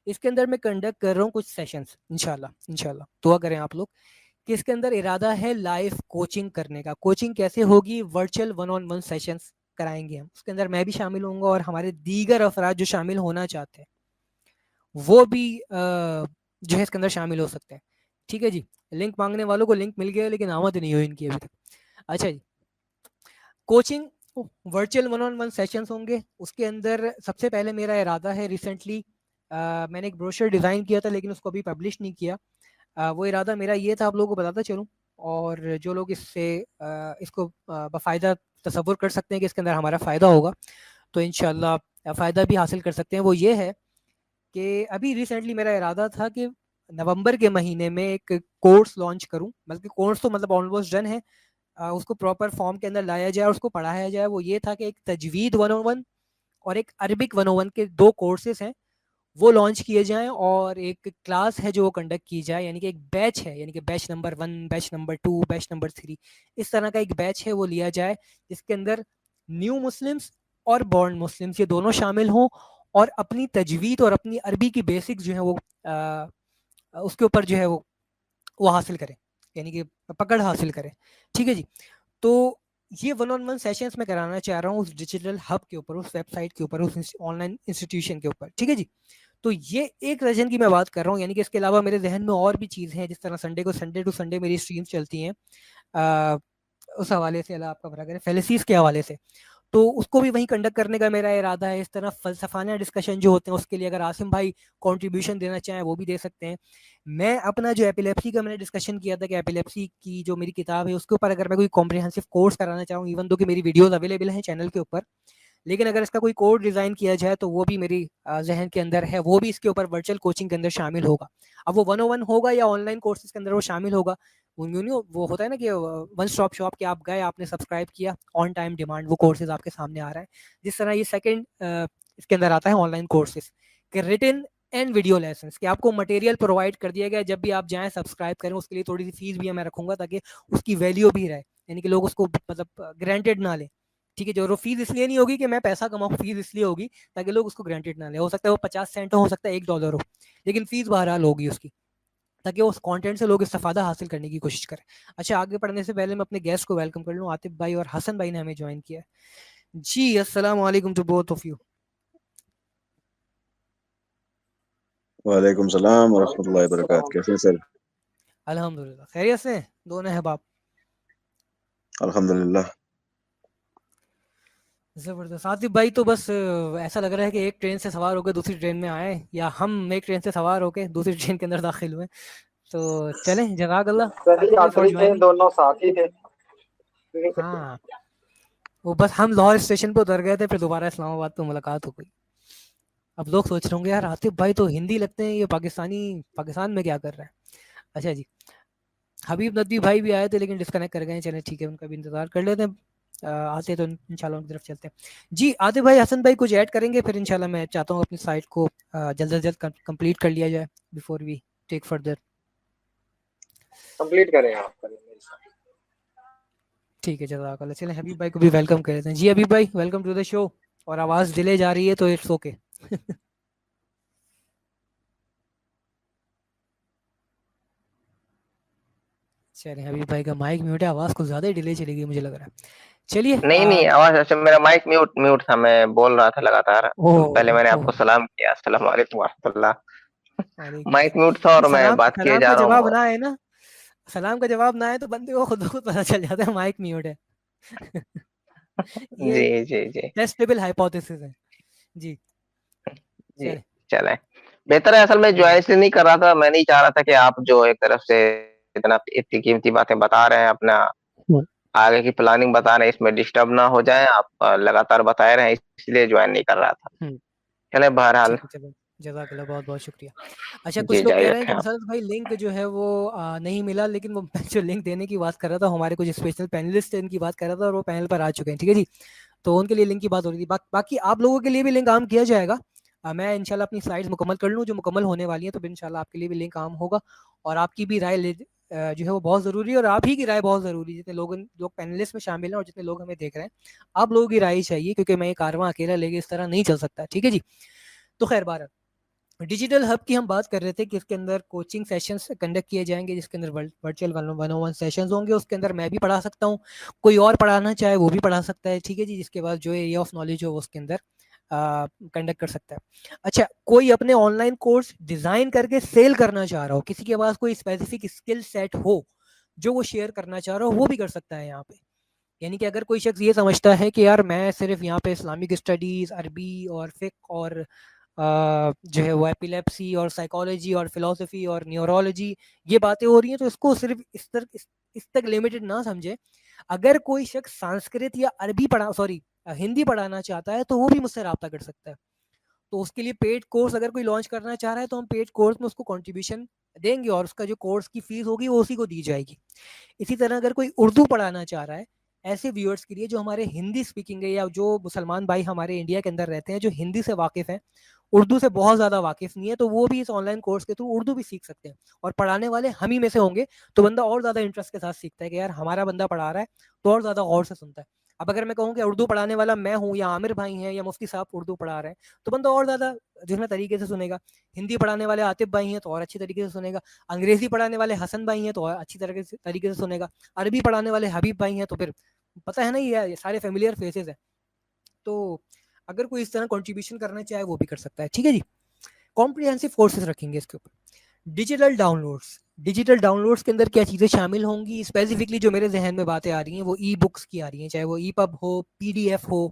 اس کے اندر میں کنڈکٹ کر رہا ہوں کچھ سیشنز, انشاءاللہ دعا کریں آپ لوگ, کہ اس کے اندر ارادہ ہے لائیو کوچنگ کرنے کا. کوچنگ کیسے ہوگی, ورچوئل 1-on-1 سیشنز کرائیں گے ہم. اس کے اندر میں بھی شامل ہوں گا, اور ہمارے دیگر افراد جو شامل ہونا چاہتے ہیں وہ بھی جو ہے اس کے اندر شامل ہو سکتے ہیں, ٹھیک ہے جی. لنک مانگنے والوں کو لنک مل گیا, لیکن آمد نہیں ہوئی ان کی ابھی تک. اچھا جی, کوچنگ ورچوئل 1-on-1 سیشنز ہوں گے. اس کے اندر سب سے پہلے میرا ارادہ ہے, ریسنٹلی میں نے ایک بروشر ڈیزائن کیا تھا لیکن اس کو ابھی پبلش نہیں کیا. وہ ارادہ میرا یہ تھا, آپ لوگوں کو بتاتا چلوں, اور جو لوگ اس کو بفائدہ تصور کر سکتے ہیں کہ اس کے اندر ہمارا فائدہ ہوگا, تو انشاءاللہ فائدہ بھی حاصل کر سکتے ہیں. وہ یہ ہے کہ ابھی ریسنٹلی میرا ارادہ تھا کہ نومبر کے مہینے میں ایک کورس لانچ کروں, بلکہ کورس تو مطلب آلموسٹ ڈن ہے, اس کو پراپر فارم کے اندر لایا جائے اور اس کو پڑھایا جائے. وہ یہ تھا کہ ایک تجوید 101 اور ایک عربک 101 کے 2 کورسز ہیں وہ لانچ کیے جائیں, اور ایک کلاس ہے جو وہ کنڈکٹ کی جائے, یعنی کہ ایک بیچ ہے, یعنی کہ بیچ نمبر 1, بیچ نمبر 2, بیچ نمبر 3, اس طرح کا ایک بیچ ہے وہ لیا جائے, جس کے اندر نیو مسلمس اور بورن مسلمس یہ دونوں شامل ہوں, اور اپنی تجوید اور اپنی عربی کی بیسکس جو ہیں وہ اس کے اوپر جو ہے وہ حاصل کریں, یعنی کہ پکڑ حاصل کریں. ٹھیک ہے جی. تو یہ 1-on-1 سیشنز میں کرانا چاہ رہا ہوں اس ڈیجیٹل ہب کے اوپر, اس ویب سائٹ کے اوپر, اس آن لائن انسٹیٹیوشن کے اوپر. ٹھیک ہے جی. تو یہ ایک ورژن کی میں بات کر رہا ہوں, یعنی کہ اس کے علاوہ میرے ذہن میں اور بھی چیزیں ہیں, جس طرح سنڈے کو سنڈے ٹو سنڈے میری اسٹریمز چلتی ہیں اس حوالے سے, اللہ آپ کا بھلا کرے, فیلسیز کے حوالے سے, تو اس کو بھی وہیں کنڈکٹ کرنے کا میرا ارادہ ہے. اس طرح فلسفانہ ڈسکشن جو ہوتے ہیں اس کے لیے اگر عاصم بھائی کنٹریبیوشن دینا چاہیں وہ بھی دے سکتے ہیں. میں اپنا جو ایپیلیپسی کا میں نے ڈسکشن کیا تھا کہ ایپیلیپسی کی جو میری کتاب ہے اس کے اوپر اگر میں کوئی کمپریہنسو کورس کرانا چاہوں, ایون دو کہ میری ویڈیوز اویلیبل ہیں چینل کے اوپر, لیکن اگر اس کا کوئی کورس ڈیزائن کیا جائے تو وہ بھی میری ذہن کے اندر ہے, وہ بھی اس کے اوپر ورچوئل کوچنگ کے اندر شامل ہوگا. اب وہ 101 ہوگا یا آن لائن کورسز کے اندر وہ شامل ہوگا, وہ ہوتا ہے نا کہ ون اسٹاپ شاپ کہ آپ گئے, آپ نے سبسکرائب کیا, آن ٹائم ڈیمانڈ, وہ کورسز آپ کے سامنے آ رہا ہے. جس طرح یہ سیکنڈ اس کے اندر آتا ہے آن لائن کورسز کہ ریٹن اینڈ ویڈیو لیسنس, کہ آپ کو مٹیریل پرووائڈ کر دیا گیا, جب بھی آپ جائیں سبسکرائب کریں, اس کے لیے تھوڑی سی فیس بھی میں رکھوں گا تاکہ اس کی ویلیو بھی رہے, یعنی کہ لوگ اس کو مطلب گرانٹیڈ نہ لیں. ٹھیک ہے, جو فیس اس لیے نہیں ہوگی کہ میں پیسہ کماؤں, فیس اس لیے ہوگی تاکہ لوگ اس کو گرانٹیڈ نہ لیں. ہو سکتا ہے وہ 50 سینٹ ہو سکتا ہے $1 ہو, لیکن فیس بہرحال ہوگی اس کی, تاکہ اس کانٹینٹ سے لوگ استفادہ حاصل کرنے کی کوشش کریں. اچھا, آگے پڑھنے سے پہلے میں اپنے گیسٹ کو ویلکم کر لوں. عاطف بھائی اور حسن بھائی نے ہمیں جوائن کیا ہے. جی السلام علیکم ٹو بوتھ آف یو. وعلیکم السلام ورحمۃ اللہ وبرکاتہ. کیسے ہیں سر؟ الحمدللہ خیریت سے دونوں احباب. الحمدللہ. زبردست. عاطف بھائی تو بس ایسا لگ رہا ہے کہ ایک ٹرین سے سوار ہو کے دوسری ٹرین میں آئے, یا ہم ایک ٹرین سے سوار ہو کے دوسری ٹرین کے اندر داخل ہوئے. تو چلیں, جزاک اللہ عاطف بھائی فار جوائننگ. دونوں ساتھ ہی تھے. ہاں, وہ بس ہم لاہور اسٹیشن پہ اتر گئے تھے, پھر دوبارہ اسلام آباد پہ ملاقات ہو گئی. اب لوگ سوچ رہے ہوں گے یار عاطف بھائی تو ہندی لگتے ہیں, یہ پاکستان میں کیا کر رہا ہے. اچھا جی, حبیب ندوی بھائی بھی آئے تھے لیکن ڈسکنیکٹ کر گئے ہیں. چلیں ٹھیک ہے, ان کا بھی انتظار کر لیتے ہیں, آتے تو انشاءاللہ ان کی طرف چلتے ہیں. جی عاطف بھائی, حسن بھائی کچھ ایڈ کریں گے, پھر انشاءاللہ میں چاہتا ہوں اپنی سائٹ کو جلد از جلد کمپلیٹ کر لیا جائے before we take further. Complete کریں آپ. ٹھیک ہے, جزاک اللہ. چلیں حبیب بھائی کو بھی ویلکم کر لیتے ہیں. جی حبیب بھائی ویلکم ٹو دا شو. اور آواز ڈیلے جا رہی ہے تو اٹس اوکے. چلیں حبیب بھائی کا مائک میوٹ ہے, آواز کو زیادہ ہی ڈیلے چلے گی مجھے لگ رہا ہے. چلیے نہیں آواز اچھا, میرا مائک میوٹ تھا, میں بول رہا تھا لگاتار. پہلے میں نے آپ کو سلام کیا, السلام علیکم ورحمۃ اللہ. مائک میوٹ تھا اور میں بات کیے سلام جا کا رہا جواب ہوں. نہ ہے نا, سلام کا جواب نہ ہے تو بندے کو خود بخود پتہ چل جاتا ہے مائک میوٹ ہے. جی جی جی ٹیسٹیبل ہائپوتھیسس ہے. جی جی چلیں, بہتر ہے. اصل میں جو ہے اس لیے نہیں کر رہا تھا, میں نہیں چاہ رہا تھا کہ آپ جو ایک طرف سے اتنی قیمتی باتیں بتا رہے ہیں, اپنا آگے کی پلاننگ بتا رہے ہیں, اس میں ڈسٹرب نہ ہو جائیں. آپ لگاتار بتائے رہے ہیں, اس لیے جوائن نہیں کر رہا تھا. چلے بہرحال, جزاک اللہ, بہت بہت شکریہ. اچھا, کچھ جی لوگ جاری کہہ رہے ہیں کہ رکھیں آپ. مسعود بھائی لنک جو ہے وہ نہیں ملا, لیکن وہ جو لنک دینے کی بات کر رہا تھا, ہمارے کچھ اسپیشل پینلسٹ ان کی بات کر رہا تھا, اور وہ پینل پر آ چکے ہیں. ٹھیک ہے جی, تو ان کے لیے لنک کی بات ہو رہی تھی. باقی آپ لوگوں کے لیے بھی لنک عام کیا جائے گا. میں انشاءاللہ اپنی سلائڈز مکمل کر لوں جو مکمل ہونے والی ہیں, تو انشاءاللہ آپ کے لیے بھی لنک عام ہوگا. اور آپ کی بھی رائے جو ہے وہ بہت ضروری ہے, اور آپ ہی کی رائے بہت ضروری ہے. جتنے لوگ پینلسٹ میں شامل ہیں اور جتنے لوگ ہمیں دیکھ رہے ہیں, آپ لوگوں کی رائے چاہیے, کیونکہ میں یہ کارواں اکیلا لے کے اس طرح نہیں چل سکتا. ٹھیک ہے جی. تو خیر بہرحال ڈیجیٹل ہب کی ہم بات کر رہے تھے کہ اس کے اندر کوچنگ سیشنز کنڈکٹ کیے جائیں گے, جس کے اندر ورچوئل 101 سیشنز ہوں گے. اس کے اندر میں بھی پڑھا سکتا ہوں, کوئی اور پڑھانا چاہے وہ بھی پڑھا سکتا ہے. ٹھیک ہے جی, جس کے بعد جو ایریا آف نالج ہو وہ اس کے اندر کنڈکٹ کر سکتا ہے. اچھا, کوئی اپنے آن لائن کورس ڈیزائن کر کے سیل کرنا چاہ رہا ہو, کسی کے پاس کوئی اسپیسیفک اسکل سیٹ ہو جو وہ شیئر کرنا چاہ رہا ہو, وہ بھی کر سکتا ہے یہاں پہ. یعنی کہ اگر کوئی شخص یہ سمجھتا ہے کہ یار میں صرف یہاں پہ اسلامک اسٹڈیز, عربی اور فقہ اور جو ہے وہ ایپیلیپسی اور سائیکالوجی اور فلسفی اور نیورولوجی یہ باتیں ہو رہی ہیں, تو اس کو صرف اس تک لمیٹڈ نہ سمجھے. اگر کوئی شخص سنسکرت یا عربی ہندی پڑھانا چاہتا ہے تو وہ بھی مجھ سے رابطہ کر سکتا ہے. تو اس کے لیے پیڈ کورس اگر کوئی لانچ کرنا چاہ رہا ہے تو ہم پیڈ کورس میں اس کو کنٹریبیوشن دیں گے اور اس کا جو کورس کی فیس ہوگی وہ اسی کو دی جائے گی. اسی طرح اگر کوئی اردو پڑھانا چاہ رہا ہے ایسے ویورز کے لیے جو ہمارے ہندی اسپیکنگ ہے یا جو مسلمان بھائی ہمارے انڈیا کے اندر رہتے ہیں جو ہندی سے واقف ہیں, اردو سے بہت زیادہ واقف نہیں ہے, تو وہ بھی اس آن لائن کورس کے تھرو اردو بھی سیکھ سکتے ہیں. اور پڑھانے والے ہم ہی میں سے ہوں گے تو بندہ اور زیادہ انٹرسٹ کے ساتھ سیکھتا ہے کہ یار ہمارا بندہ پڑھا رہا ہے تو اور زیادہ غور سے سنتا ہے. اب اگر میں کہوں کہ اردو پڑھانے والا میں ہوں یا عامر بھائی ہیں یا مفتی صاحب اردو پڑھا رہے ہیں تو بندہ اور زیادہ جو ہے نا طریقے سے سنے گا. ہندی پڑھانے والے عاطف بھائی ہیں تو اور اچھی طریقے سے سنے گا. انگریزی پڑھانے والے حسن بھائی ہیں تو اور اچھی طریقے سے سنے گا. عربی پڑھانے والے حبیب بھائی ہیں تو پھر پتہ ہے نا یہ سارے فیملیئر فیسز ہیں. تو اگر کوئی اس طرح کنٹریبیوشن کرنا چاہے وہ بھی کر سکتا ہے. ٹھیک ہے جی. کمپریہنسو کورسز رکھیں گے اس کے اوپر. ڈیجیٹل ڈاؤن لوڈس کے اندر کیا چیزیں شامل ہوں گی اسپیسیفکلی جو میرے ذہن میں باتیں آ رہی ہیں وہ ای بکس کی آ رہی ہیں, چاہے وہ ای پب ہو, پی ڈی ایف ہو,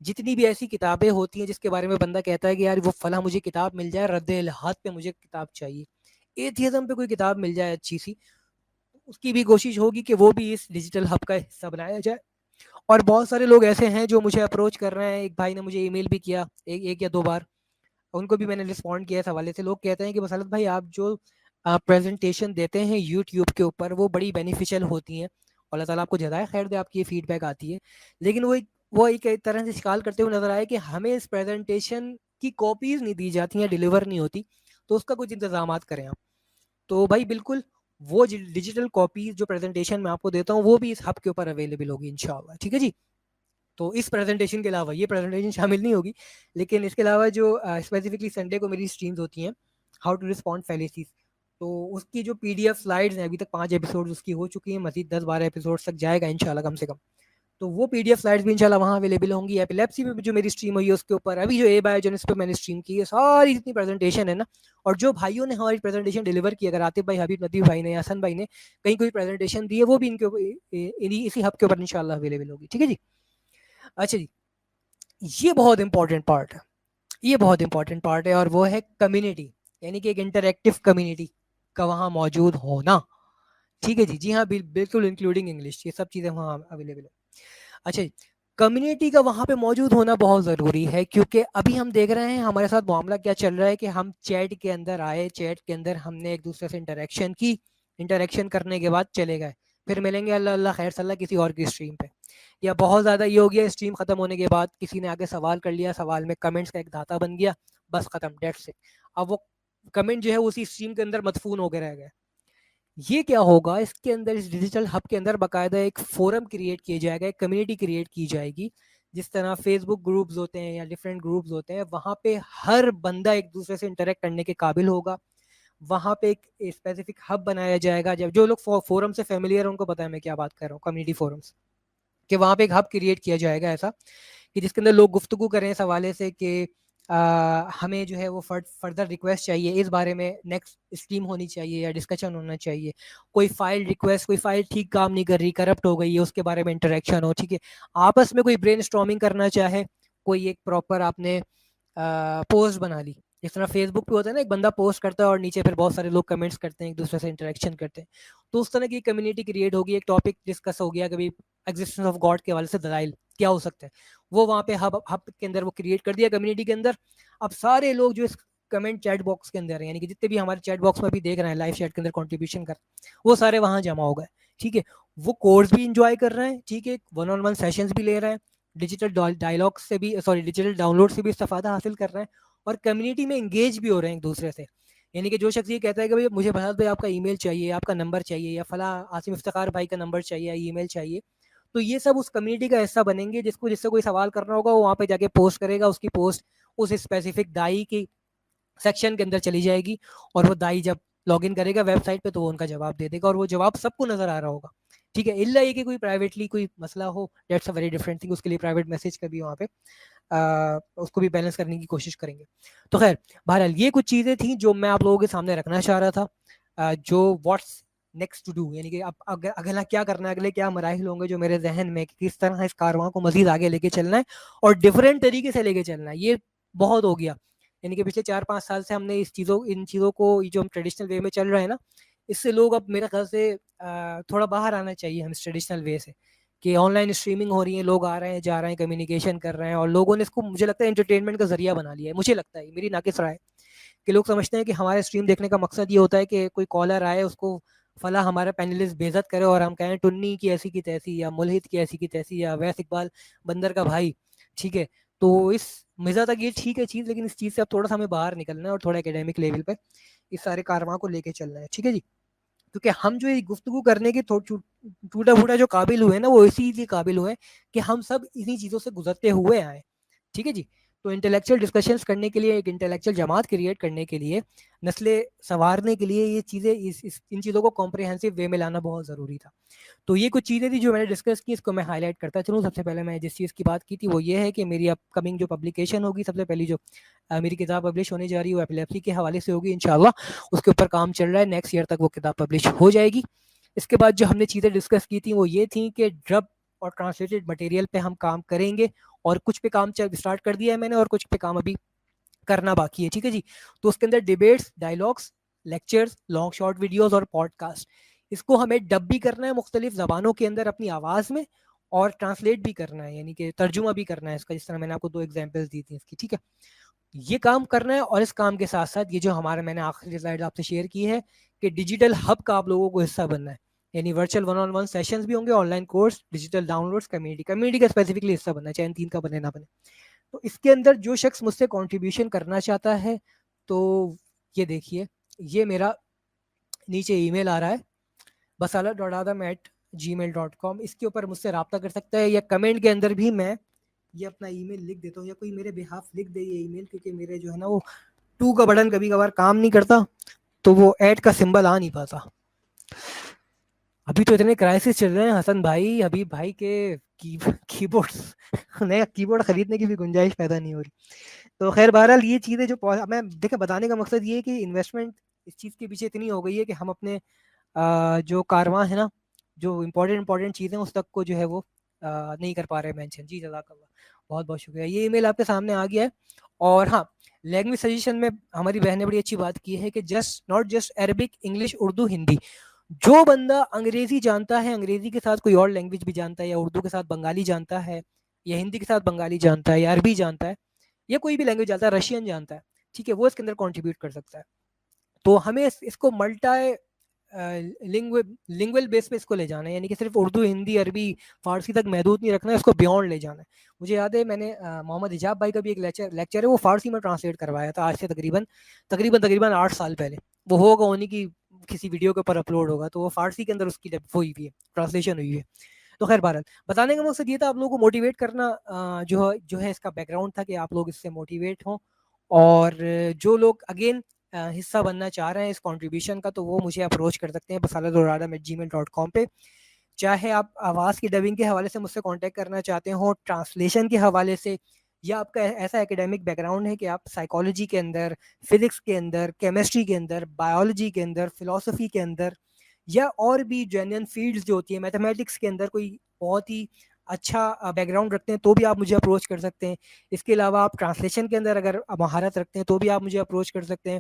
جتنی بھی ایسی کتابیں ہوتی ہیں جس کے بارے میں بندہ کہتا ہے کہ یار وہ فلاں مجھے کتاب مل جائے, رد الحاد پہ مجھے کتاب چاہیے, ایتھیزم پہ کوئی کتاب مل جائے اچھی سی, اس کی بھی کوشش ہوگی کہ وہ بھی اس ڈیجیٹل ہب کا حصہ بنایا جائے. اور بہت سارے لوگ ایسے ہیں جو مجھے اپروچ کر رہے ہیں, ایک بھائی نے مجھے ای میل بھی کیا ایک یا دو بار, ان کو بھی میں نے رسپونڈ کیا اس حوالے سے. لوگ کہتے ہیں کہ مسلط بھائی آپ جو پریزنٹیشن دیتے ہیں یوٹیوب کے اوپر وہ بڑی بینیفیشل ہوتی ہیں, اللہ تعالیٰ آپ کو جزائے خیر دے, آپ کی یہ فیڈ بیک آتی ہے, لیکن وہ ایک طرح سے شکال کرتے ہوئے نظر آئے کہ ہمیں اس پریزنٹیشن کی کاپیز نہیں دی جاتی ہیں, ڈیلیور نہیں ہوتی, تو اس کا کچھ انتظامات کریں آپ. تو بھائی بالکل وہ ڈیجیٹل کاپیز جو پریزنٹیشن میں آپ کو دیتا ہوں وہ بھی اس ہب کے اوپر اویلیبل ہوگی انشاءاللہ. ٹھیک ہے جی. تو اس پریزنٹیشن کے علاوہ یہ پریزنٹیشن شامل نہیں ہوگی, لیکن اس کے علاوہ جو اسپیسیفکلی سنڈے کو میری اسٹریمز ہوتی ہیں ہاؤ ٹو رسپونڈ فیلیسیز, تو اس کی جو پی ڈی ایف سلائڈز ہیں ابھی تک 5 ایپیسوڈز اس کی ہو چکی ہیں, مزید 10-12 ایپیسوڈز تک جائے گا انشاءاللہ کم سے کم. تو وہ پی ڈی ایف سلائڈز بھی انشاءاللہ وہاں اویلیبل ہوں گی. ایپیلیپسی میں جو میری اسٹریم ہوئی ہے اس کے اوپر ابھی جو اے بایوجینس پہ میں نے اسٹریم کی ہے, ساری جتنی پریزنٹیشن ہے نا, اور جو بھائیوں نے ہماری پریزنٹیشن ڈیلیور کی, اگر عاطف بھائی, حبیب لطیف بھائی نے, حسن بھائی نے کہیں کوئی پریزنٹیشن دی ہے وہ بھی ان کے اسی ہب کے اوپر انشاءاللہ اویلیبل ہوگی. ٹھیک ہے جی. اچھا جی, یہ بہت امپورٹنٹ پارٹ ہے, اور وہ ہے کمیونٹی, یعنی کہ ایک انٹریکٹیو کمیونٹی کا وہاں موجود ہونا. ٹھیک ہے جی. جی ہاں بالکل انکلوڈنگ انگلش, یہ سب چیزیں وہاں اویلیبل ہیں. اچھا جی, کمیونٹی کا وہاں پہ موجود ہونا بہت ضروری ہے, کیونکہ ابھی ہم دیکھ رہے ہیں ہمارے ساتھ معاملہ کیا چل رہا ہے کہ ہم چیٹ کے اندر آئے, چیٹ کے اندر ہم نے ایک دوسرے سے انٹریکشن کرنے کے بعد چلے گئے, پھر ملیں گے اللہ خیر صلی اللہ کسی اور کی اسٹریم پہ. یا بہت زیادہ یہ ہو گیا اسٹریم ختم ہونے کے بعد کسی نے آگے سوال کر لیا, سوال میں کمنٹس کا ایک دھاتا بن گیا, بس ختم, دیٹس اٹ. اب وہ کمنٹ جو ہے اسی اسٹریم کے اندر مدفون ہو کے رہ گئے. یہ کیا ہوگا اس کے اندر, اس ڈیجیٹل ہب کے اندر باقاعدہ ایک فورم کریٹ کیا جائے گا, ایک کمیونٹی کریٹ کی جائے گی, جس طرح فیس بک گروپز ہوتے ہیں یا ڈفرینٹ گروپز ہوتے ہیں, وہاں پہ ہر بندہ ایک دوسرے سے انٹریکٹ کرنے کے قابل ہوگا. وہاں پہ ایک اسپیسیفک ہب بنایا جائے گا. جب جو لوگ فورم سے فیملیئر ہیں ان کو پتا ہے میں کیا بات کر رہا ہوں, کمیونٹی فورمز, کہ وہاں پہ ایک ہب کریٹ کیا جائے گا ایسا کہ جس کے اندر لوگ گفتگو کریں اس حوالے سے کہ ہمیں جو ہے وہ فردر ریکویسٹ چاہیے, اس بارے میں نیکسٹ اسٹریم ہونی چاہیے یا ڈسکشن ہونا چاہیے, کوئی فائل ریکویسٹ, کوئی فائل ٹھیک کام نہیں کر رہی, کرپٹ ہو گئی ہے, اس کے بارے میں انٹریکشن ہو. ٹھیک ہے. آپس میں کوئی برین اسٹارمنگ کرنا چاہے, کوئی ایک پراپر آپ نے پوسٹ بنا لی, جس طرح فیس بک پہ ہوتا ہے نا, ایک بندہ پوسٹ کرتا ہے اور نیچے پھر بہت سارے لوگ کمنٹس کرتے ہیں, ایک دوسرے سے انٹریکشن کرتے ہیں, تو اس طرح کی کمیونٹی کریٹ ہوگی. ایک ٹاپک ڈسکس ہو گیا کبھی ایگزسٹنس آف گاڈ کے حوالے سے دلائل کیا ہو سکتا ہے, وہ وہاں پہ ہب کے اندر وہ کریٹ کر دیا کمیونٹی کے اندر. اب سارے لوگ جو اس کمنٹ چیٹ باکس کے اندر ہیں, یعنی کہ جتنے بھی ہمارے چیٹ باکس میں بھی دیکھ رہے ہیں لائیو چیٹ کے اندر کنٹریبیوشن کر, وہ سارے وہاں جمع ہو گئے. ٹھیک ہے. وہ کورس بھی انجوائے کر رہے ہیں, ٹھیک ہے, 1-on-1 سیشنز بھی لے رہے ہیں, ڈیجیٹل ڈائلاگ سے بھی ڈیجیٹل ڈاؤن لوڈ سے بھی استفادہ حاصل کر رہے ہیں, اور کمیونٹی میں انگیج بھی ہو رہے ہیں ایک دوسرے سے. یعنی کہ جو شخص یہ کہتا ہے کہ بھائی مجھے بھائی آپ کا ای میل چاہیے, آپ کا نمبر چاہیے, یا فلاں عاصم افتخار بھائی کا نمبر چاہیے, ای میل چاہیے, تو یہ سب اس کمیونٹی کا حصہ بنیں گے. جس سے کوئی سوال کرنا ہوگا وہ وہاں پہ جا کے پوسٹ کرے گا, اس کی پوسٹ اس اسپیسیفک دائی کی سیکشن کے اندر چلی جائے گی, اور وہ دائی جب لاگ ان کرے گا ویب سائٹ پہ تو وہ ان کا جواب دے دے گا, اور وہ جواب سب کو نظر آ رہا ہوگا. ٹھیک ہے. الا یہ کہ کوئی پرائیویٹلی کوئی مسئلہ ہو, that's a very different thing, اس کے لیے پرائیویٹ میسج کا بھی وہاں پہ اس کو بھی بیلنس کرنے کی کوشش کریں گے. تو خیر بہرحال یہ کچھ چیزیں تھیں جو میں آپ لوگوں کے سامنے رکھنا چاہ رہا تھا, جو واٹس نیکسٹ ٹو ڈو, یعنی کہ اب اگلا کیا کرنا ہے, اگلے کیا مراحل ہوں گے جو میرے ذہن میں, کہ کس طرح اس کارواں کو مزید آگے لے کے چلنا ہے اور ڈفرینٹ طریقے سے لے کے چلنا ہے. یہ بہت ہو گیا, یعنی کہ پچھلے 4-5 سال سے ہم نے ان چیزوں کو, جو ہم ٹریڈیشنل وے میں چل رہے ہیں نا, اس سے لوگ اب میرے خیال سے تھوڑا باہر آنا چاہیے ہم اس ٹریڈیشنل وے سے, کہ آن لائن اسٹریمنگ ہو رہی ہے, لوگ آ رہے ہیں جا رہے ہیں, کمیونیکیشن کر رہے ہیں, اور لوگوں نے اس کو مجھے لگتا ہے انٹرٹینمنٹ کا ذریعہ بنا لیا ہے. مجھے لگتا ہے, میری ناقص رائے, کہ لوگ سمجھتے ہیں کہ ہمارے اسٹریم دیکھنے کا مقصد یہ ہوتا ہے کہ کوئی کالر آئے, اس کو فلاں ہمارا پینلسٹ بے عزت کرے اور ہم کہیں ٹنی کی ایسی کی تیسی, یا ملحد کی ایسی کی تیسی, یا ویس اقبال بندر کا بھائی. ٹھیک ہے, تو اس مزہ تک یہ ٹھیک ہے چیز, لیکن اس چیز سے اب تھوڑا سا ہمیں باہر نکلنا ہے اور تھوڑا اکیڈیمک لیول پہ اس سارے کارواں کو لے کے چلنا ہے. ٹھیک ہے جی, کیونکہ ہم جو گفتگو کرنے کے ٹوٹا پھوٹا جو قابل ہوئے نا, وہ اسی لیے قابل ہوئے کہ ہم سب انہی چیزوں سے گزرتے ہوئے آئے. ٹھیک ہے جی, تو انٹلیکچوئل ڈسکشنز کرنے کے لیے, ایک انٹلیکچوئل جماعت کریٹ کرنے کے لیے, نسلیں سنوارنے کے لیے, یہ چیزیں ان چیزوں کو کمپریہنسو وے میں لانا بہت ضروری تھا. تو یہ کچھ چیزیں تھی جو میں نے ڈسکس کی, اس کو میں ہائی لائٹ کرتا چلوں. سب سے پہلے میں جس چیز کی بات کی تھی وہ یہ ہے کہ میری اپ کمنگ جو پبلیکیشن ہوگی, سب سے پہلی جو میری کتاب پبلش ہونے جا رہی ہے وہ ایپیلیپسی کے حوالے سے ہوگی انشاءاللہ. اس کے اوپر کام چل رہا ہے, نیکسٹ ایئر تک وہ کتاب پبلش ہو جائے گی. اس کے بعد جو ہم نے چیزیں ڈسکس کی تھیں وہ یہ تھیں کہ ڈرب اور ٹرانسلیٹڈ مٹیریل پہ ہم کام کریں گے, اور کچھ پہ کام اسٹارٹ کر دیا ہے میں نے, اور کچھ پہ کام ابھی کرنا باقی ہے. ٹھیک ہے جی, تو اس کے اندر debates, dialogues, lectures, long short videos اور پوڈ کاسٹ, اس کو ہمیں ڈب بھی کرنا ہے مختلف زبانوں کے اندر اپنی آواز میں, اور ٹرانسلیٹ بھی کرنا ہے, یعنی کہ ترجمہ بھی کرنا ہے اس کا, جس طرح میں نے آپ کو 2 ایگزامپلس دی تھی اس کی. ٹھیک ہے, یہ کام کرنا ہے. اور اس کام کے ساتھ ساتھ یہ جو ہمارا میں نے آخری سلائڈ آپ سے شیئر کی ہے کہ ڈیجیٹل ہب کا آپ لوگوں کو حصہ بننا ہے, یعنی ورچوئل 1-on-1 سیشنز بھی ہوں گے, online course, digital downloads, community کا اسپیسیفکلی حصہ بننا ہے, چاہے 3 کا بنے نہ بنے. تو اس کے اندر جو شخص مجھ سے کنٹریبیوشن کرنا چاہتا ہے, تو یہ دیکھیے, یہ میرا نیچے ای میل آ رہا ہے, basalat.adam@gmail.com. اس کے اوپر مجھ سے رابطہ کر سکتا ہے, یا کمنٹ کے اندر بھی میں یہ اپنا ای میل لکھ دیتا ہوں, یا کوئی میرے بہاف لکھ دے یہ ای میل, کیونکہ میرے جو ہے نا وہ 2 کا بٹن کبھی کبھار کام نہیں کرتا, تو وہ ایڈ کا سمبل آ نہیں پاتا. ابھی تو اتنے کرائسس چل رہے ہیں حسن بھائی, حبیب بھائی کے کی بورڈ نیا کی بورڈ خریدنے کی بھی گنجائش پیدا نہیں ہو رہی. تو خیر بہرحال یہ چیزیں جو میں دیکھیں بتانے کا مقصد یہ ہے کہ انویسٹمنٹ اس چیز کے پیچھے اتنی ہو گئی ہے کہ ہم اپنے جو کارواں ہے نا, جو امپورٹنٹ چیزیں اس تک کو جو ہے وہ نہیں کر پا رہے مینشن. جی جزاک اللہ, بہت بہت شکریہ. یہ ای میل آپ کے سامنے آ گیا ہے. اور ہاں, لینگویج سجیشن میں ہماری بہن نے بڑی اچھی بات کی ہے کہ not just Arabic, English, Urdu, Hindi. جو بندہ انگریزی جانتا ہے, انگریزی کے ساتھ کوئی اور لینگویج بھی جانتا ہے, یا اردو کے ساتھ بنگالی جانتا ہے, یا ہندی کے ساتھ بنگالی جانتا ہے, یا عربی جانتا ہے, یا کوئی بھی لینگویج جانتا ہے, رشین جانتا ہے, ٹھیک ہے, وہ اس کے اندر کنٹریبیوٹ کر سکتا ہے. تو ہمیں اس کو ملٹی لنگوئل بیس پہ اس کو لے جانا ہے, یعنی کہ صرف اردو, ہندی, عربی, فارسی تک محدود نہیں رکھنا ہے, اس کو بیونڈ لے جانا ہے. مجھے یاد ہے میں نے محمد حجاب بھائی کا بھی ایک لیکچر ہے, وہ فارسی میں ٹرانسلیٹ کروایا تھا آج سے تقریباً 8 سال پہلے. وہ ہوگا انہیں کی کسی ویڈیو کے اوپر اپلوڈ ہوگا, تو وہ فارسی کے اندر اس کی ہوئی ہوئی ہے, ٹرانسلیشن ہوئی ہے. تو خیر بہرحال بتانے کا مقصد یہ تھا آپ لوگوں کو موٹیویٹ کرنا, جو ہے اس کا بیک گراؤنڈ تھا کہ آپ لوگ اس سے موٹیویٹ ہوں. اور جو لوگ اگین حصہ بننا چاہ رہے ہیں اس کنٹریبیوشن کا, تو وہ مجھے اپروچ کر سکتے ہیں basalat.adam@gmail.com پہ. چاہے آپ آواز کی ڈبنگ کے حوالے سے مجھ سے کانٹیکٹ کرنا چاہتے ہوں, ٹرانسلیشن کے حوالے سے, یا آپ کا ایسا ایکیڈیمک بیک گراؤنڈ ہے کہ آپ سائیکالوجی کے اندر, فزکس کے اندر, کیمسٹری کے اندر, بایولوجی کے اندر, فلسفی کے اندر, یا اور بھی جینین فیلڈز جو ہوتی ہیں, میتھمیٹکس کے اندر کوئی بہت ہی اچھا بیک گراؤنڈ رکھتے ہیں, تو بھی آپ مجھے اپروچ کر سکتے ہیں. اس کے علاوہ آپ ٹرانسلیشن کے اندر اگر مہارت رکھتے ہیں تو بھی آپ مجھے اپروچ کر سکتے ہیں.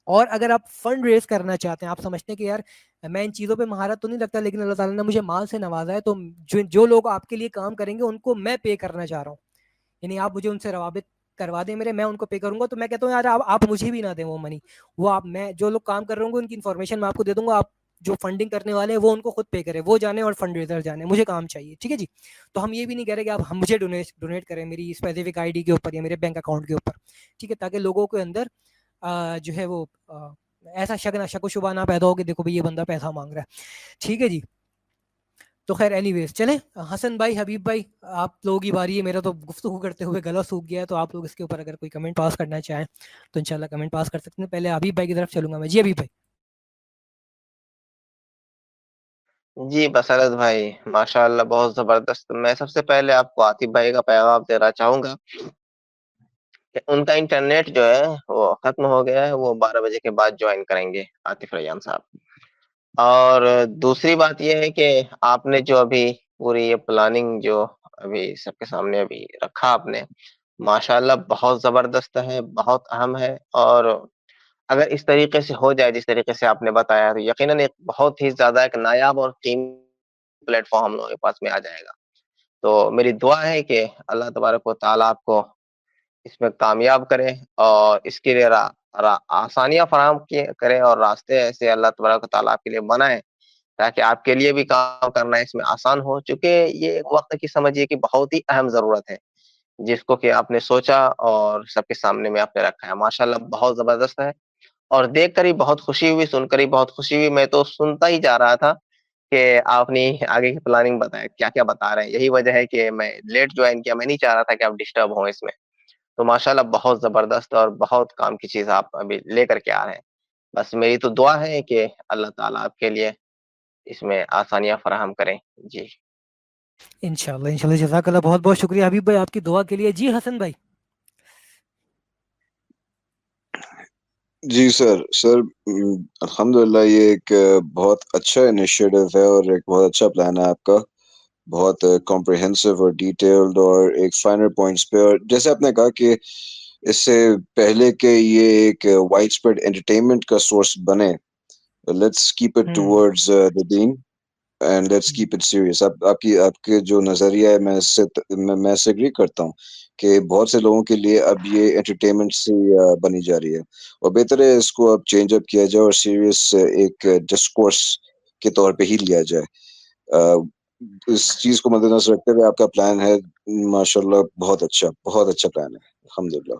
اور اگر آپ فنڈ ریز کرنا چاہتے ہیں, آپ سمجھتے ہیں کہ یار میں ان چیزوں پہ مہارت تو نہیں رکھتا, لیکن اللہ تعالیٰ نے مجھے مال سے نوازا ہے, تو جو لوگ آپ کے لیے کام کریں گے ان کو میں پے کرنا چاہ رہا ہوں, یعنی آپ مجھے ان سے روابط کروا دیں میرے, میں ان کو پے کروں گا. تو میں کہتا ہوں یار آپ مجھے بھی نہ دیں وہ منی, وہ میں جو لوگ کام کر رہے ہوں گے ان کی انفارمیشن میں آپ کو دے دوں گا, آپ جو فنڈنگ کرنے والے ہیں وہ ان کو خود پے کرے, وہ جانے اور فنڈ ریزر جانے, مجھے کام چاہیے. ٹھیک ہے جی, تو ہم یہ بھی نہیں کہہ رہے کہ آپ مجھے ڈونیٹ کریں میری اسپیسیفک آئی ڈی کے اوپر یا میرے بینک اکاؤنٹ کے اوپر, ٹھیک ہے, تاکہ لوگوں کے اندر جو ہے وہ ایسا شک و شبہ نہ پیدا ہو کہ دیکھو بھائی یہ بندہ پیسہ مانگ رہا ہے. ٹھیک ہے جی, تو خیر اینی ویز چلیں. حسن بھائی, حبیب بھائی, آپ لوگوں کی باری ہے. میرا تو گفتگو کرتے ہوئے گلا سوکھ گیا ہے, تو آپ لوگ اس کے اوپر اگر کوئی کمنٹ پاس کرنا چاہیں تو انشاءاللہ کمنٹ پاس کر سکتے ہیں. پہلے حبیب بھائی کی طرف چلوں گا میں. جی حبیب بھائی. جی بصارت بھائی, ماشاء اللہ بہت زبردست. میں سب سے پہلے آپ کو عاطف بھائی کا پیغام دینا چاہوں گا کہ ان کا انٹرنیٹ جو ہے وہ ختم ہو گیا ہے, وہ 12 بجے کے بعد جوائن کریں گے عاطف ریان صاحب. اور دوسری بات یہ ہے کہ آپ نے جو ابھی پوری یہ پلاننگ جو ابھی سب کے سامنے ابھی رکھا آپ نے, ماشاءاللہ بہت زبردست ہے, بہت اہم ہے. اور اگر اس طریقے سے ہو جائے جس طریقے سے آپ نے بتایا, تو یقیناً ایک بہت ہی زیادہ ایک نایاب اور قیمتی پلیٹ فارم ہم لوگوں کے پاس میں آ جائے گا. تو میری دعا ہے کہ اللہ تبارک و تعالیٰ آپ کو اس میں کامیاب کرے اور اس کے لیے آسانیاں فراہم کرے اور راستے ایسے اللہ تبارک و تعالیٰ آپ کے لیے بنائے تاکہ آپ کے لیے بھی کام کرنا اس میں آسان ہو. چونکہ یہ ایک وقت کی سمجھیے کہ بہت ہی اہم ضرورت ہے جس کو کہ آپ نے سوچا اور سب کے سامنے میں آپ نے رکھا ہے. ماشاءاللہ بہت زبردست ہے اور دیکھ کر ہی بہت خوشی ہوئی, سن کر ہی بہت خوشی ہوئی. میں تو سنتا ہی جا رہا تھا کہ آپ نے آگے کی پلاننگ بتایا کیا کیا بتا رہے ہیں. یہی وجہ ہے کہ میں لیٹ جوائن کیا, میں نہیں چاہ رہا تھا کہ آپ ڈسٹرب ہوں اس میں. تو ماشاءاللہ بہت زبردست اور بہت کام کی چیز آپ ابھی لے کر کے آ رہے ہیں. بس میری تو دعا ہے کہ اللہ تعالیٰ آپ کے لیے اس میں آسانیاں فراہم کریں. جی انشاءاللہ جزاک اللہ, بہت بہت شکریہ حبیب بھائی آپ کی دعا کے لیے. جی حسن بھائی. جی سر الحمدللہ یہ ایک بہت اچھا انیشیٹو ہے اور ایک بہت اچھا پلان ہے آپ کا, بہت کمپریہنسو اور ڈیٹیلڈ اور ایک فائنر پوائنٹس پہ. اور جیسے آپ نے کہا کہ اس سے پہلے کہ یہ ایک وائڈ اسپریڈ انٹرٹینمنٹ کا سورس بنے, let's keep it towards the then and let's keep it serious. آپ کے جو نظریہ ہے میں اس سے اگری کرتا ہوں کہ بہت سے لوگوں کے لیے اب یہ انٹرٹینمنٹ سے بنی جا رہی ہے اور بہتر ہے اس کو اب چینج اپ کیا جائے اور سیریس ایک ڈسکورس کے طور پہ ہی لیا جائے. اس چیز کو مد نظر رکھتے ہوئے آپ کا پلان ہے ماشاءاللہ بہت اچھا پلان ہے الحمدللہ.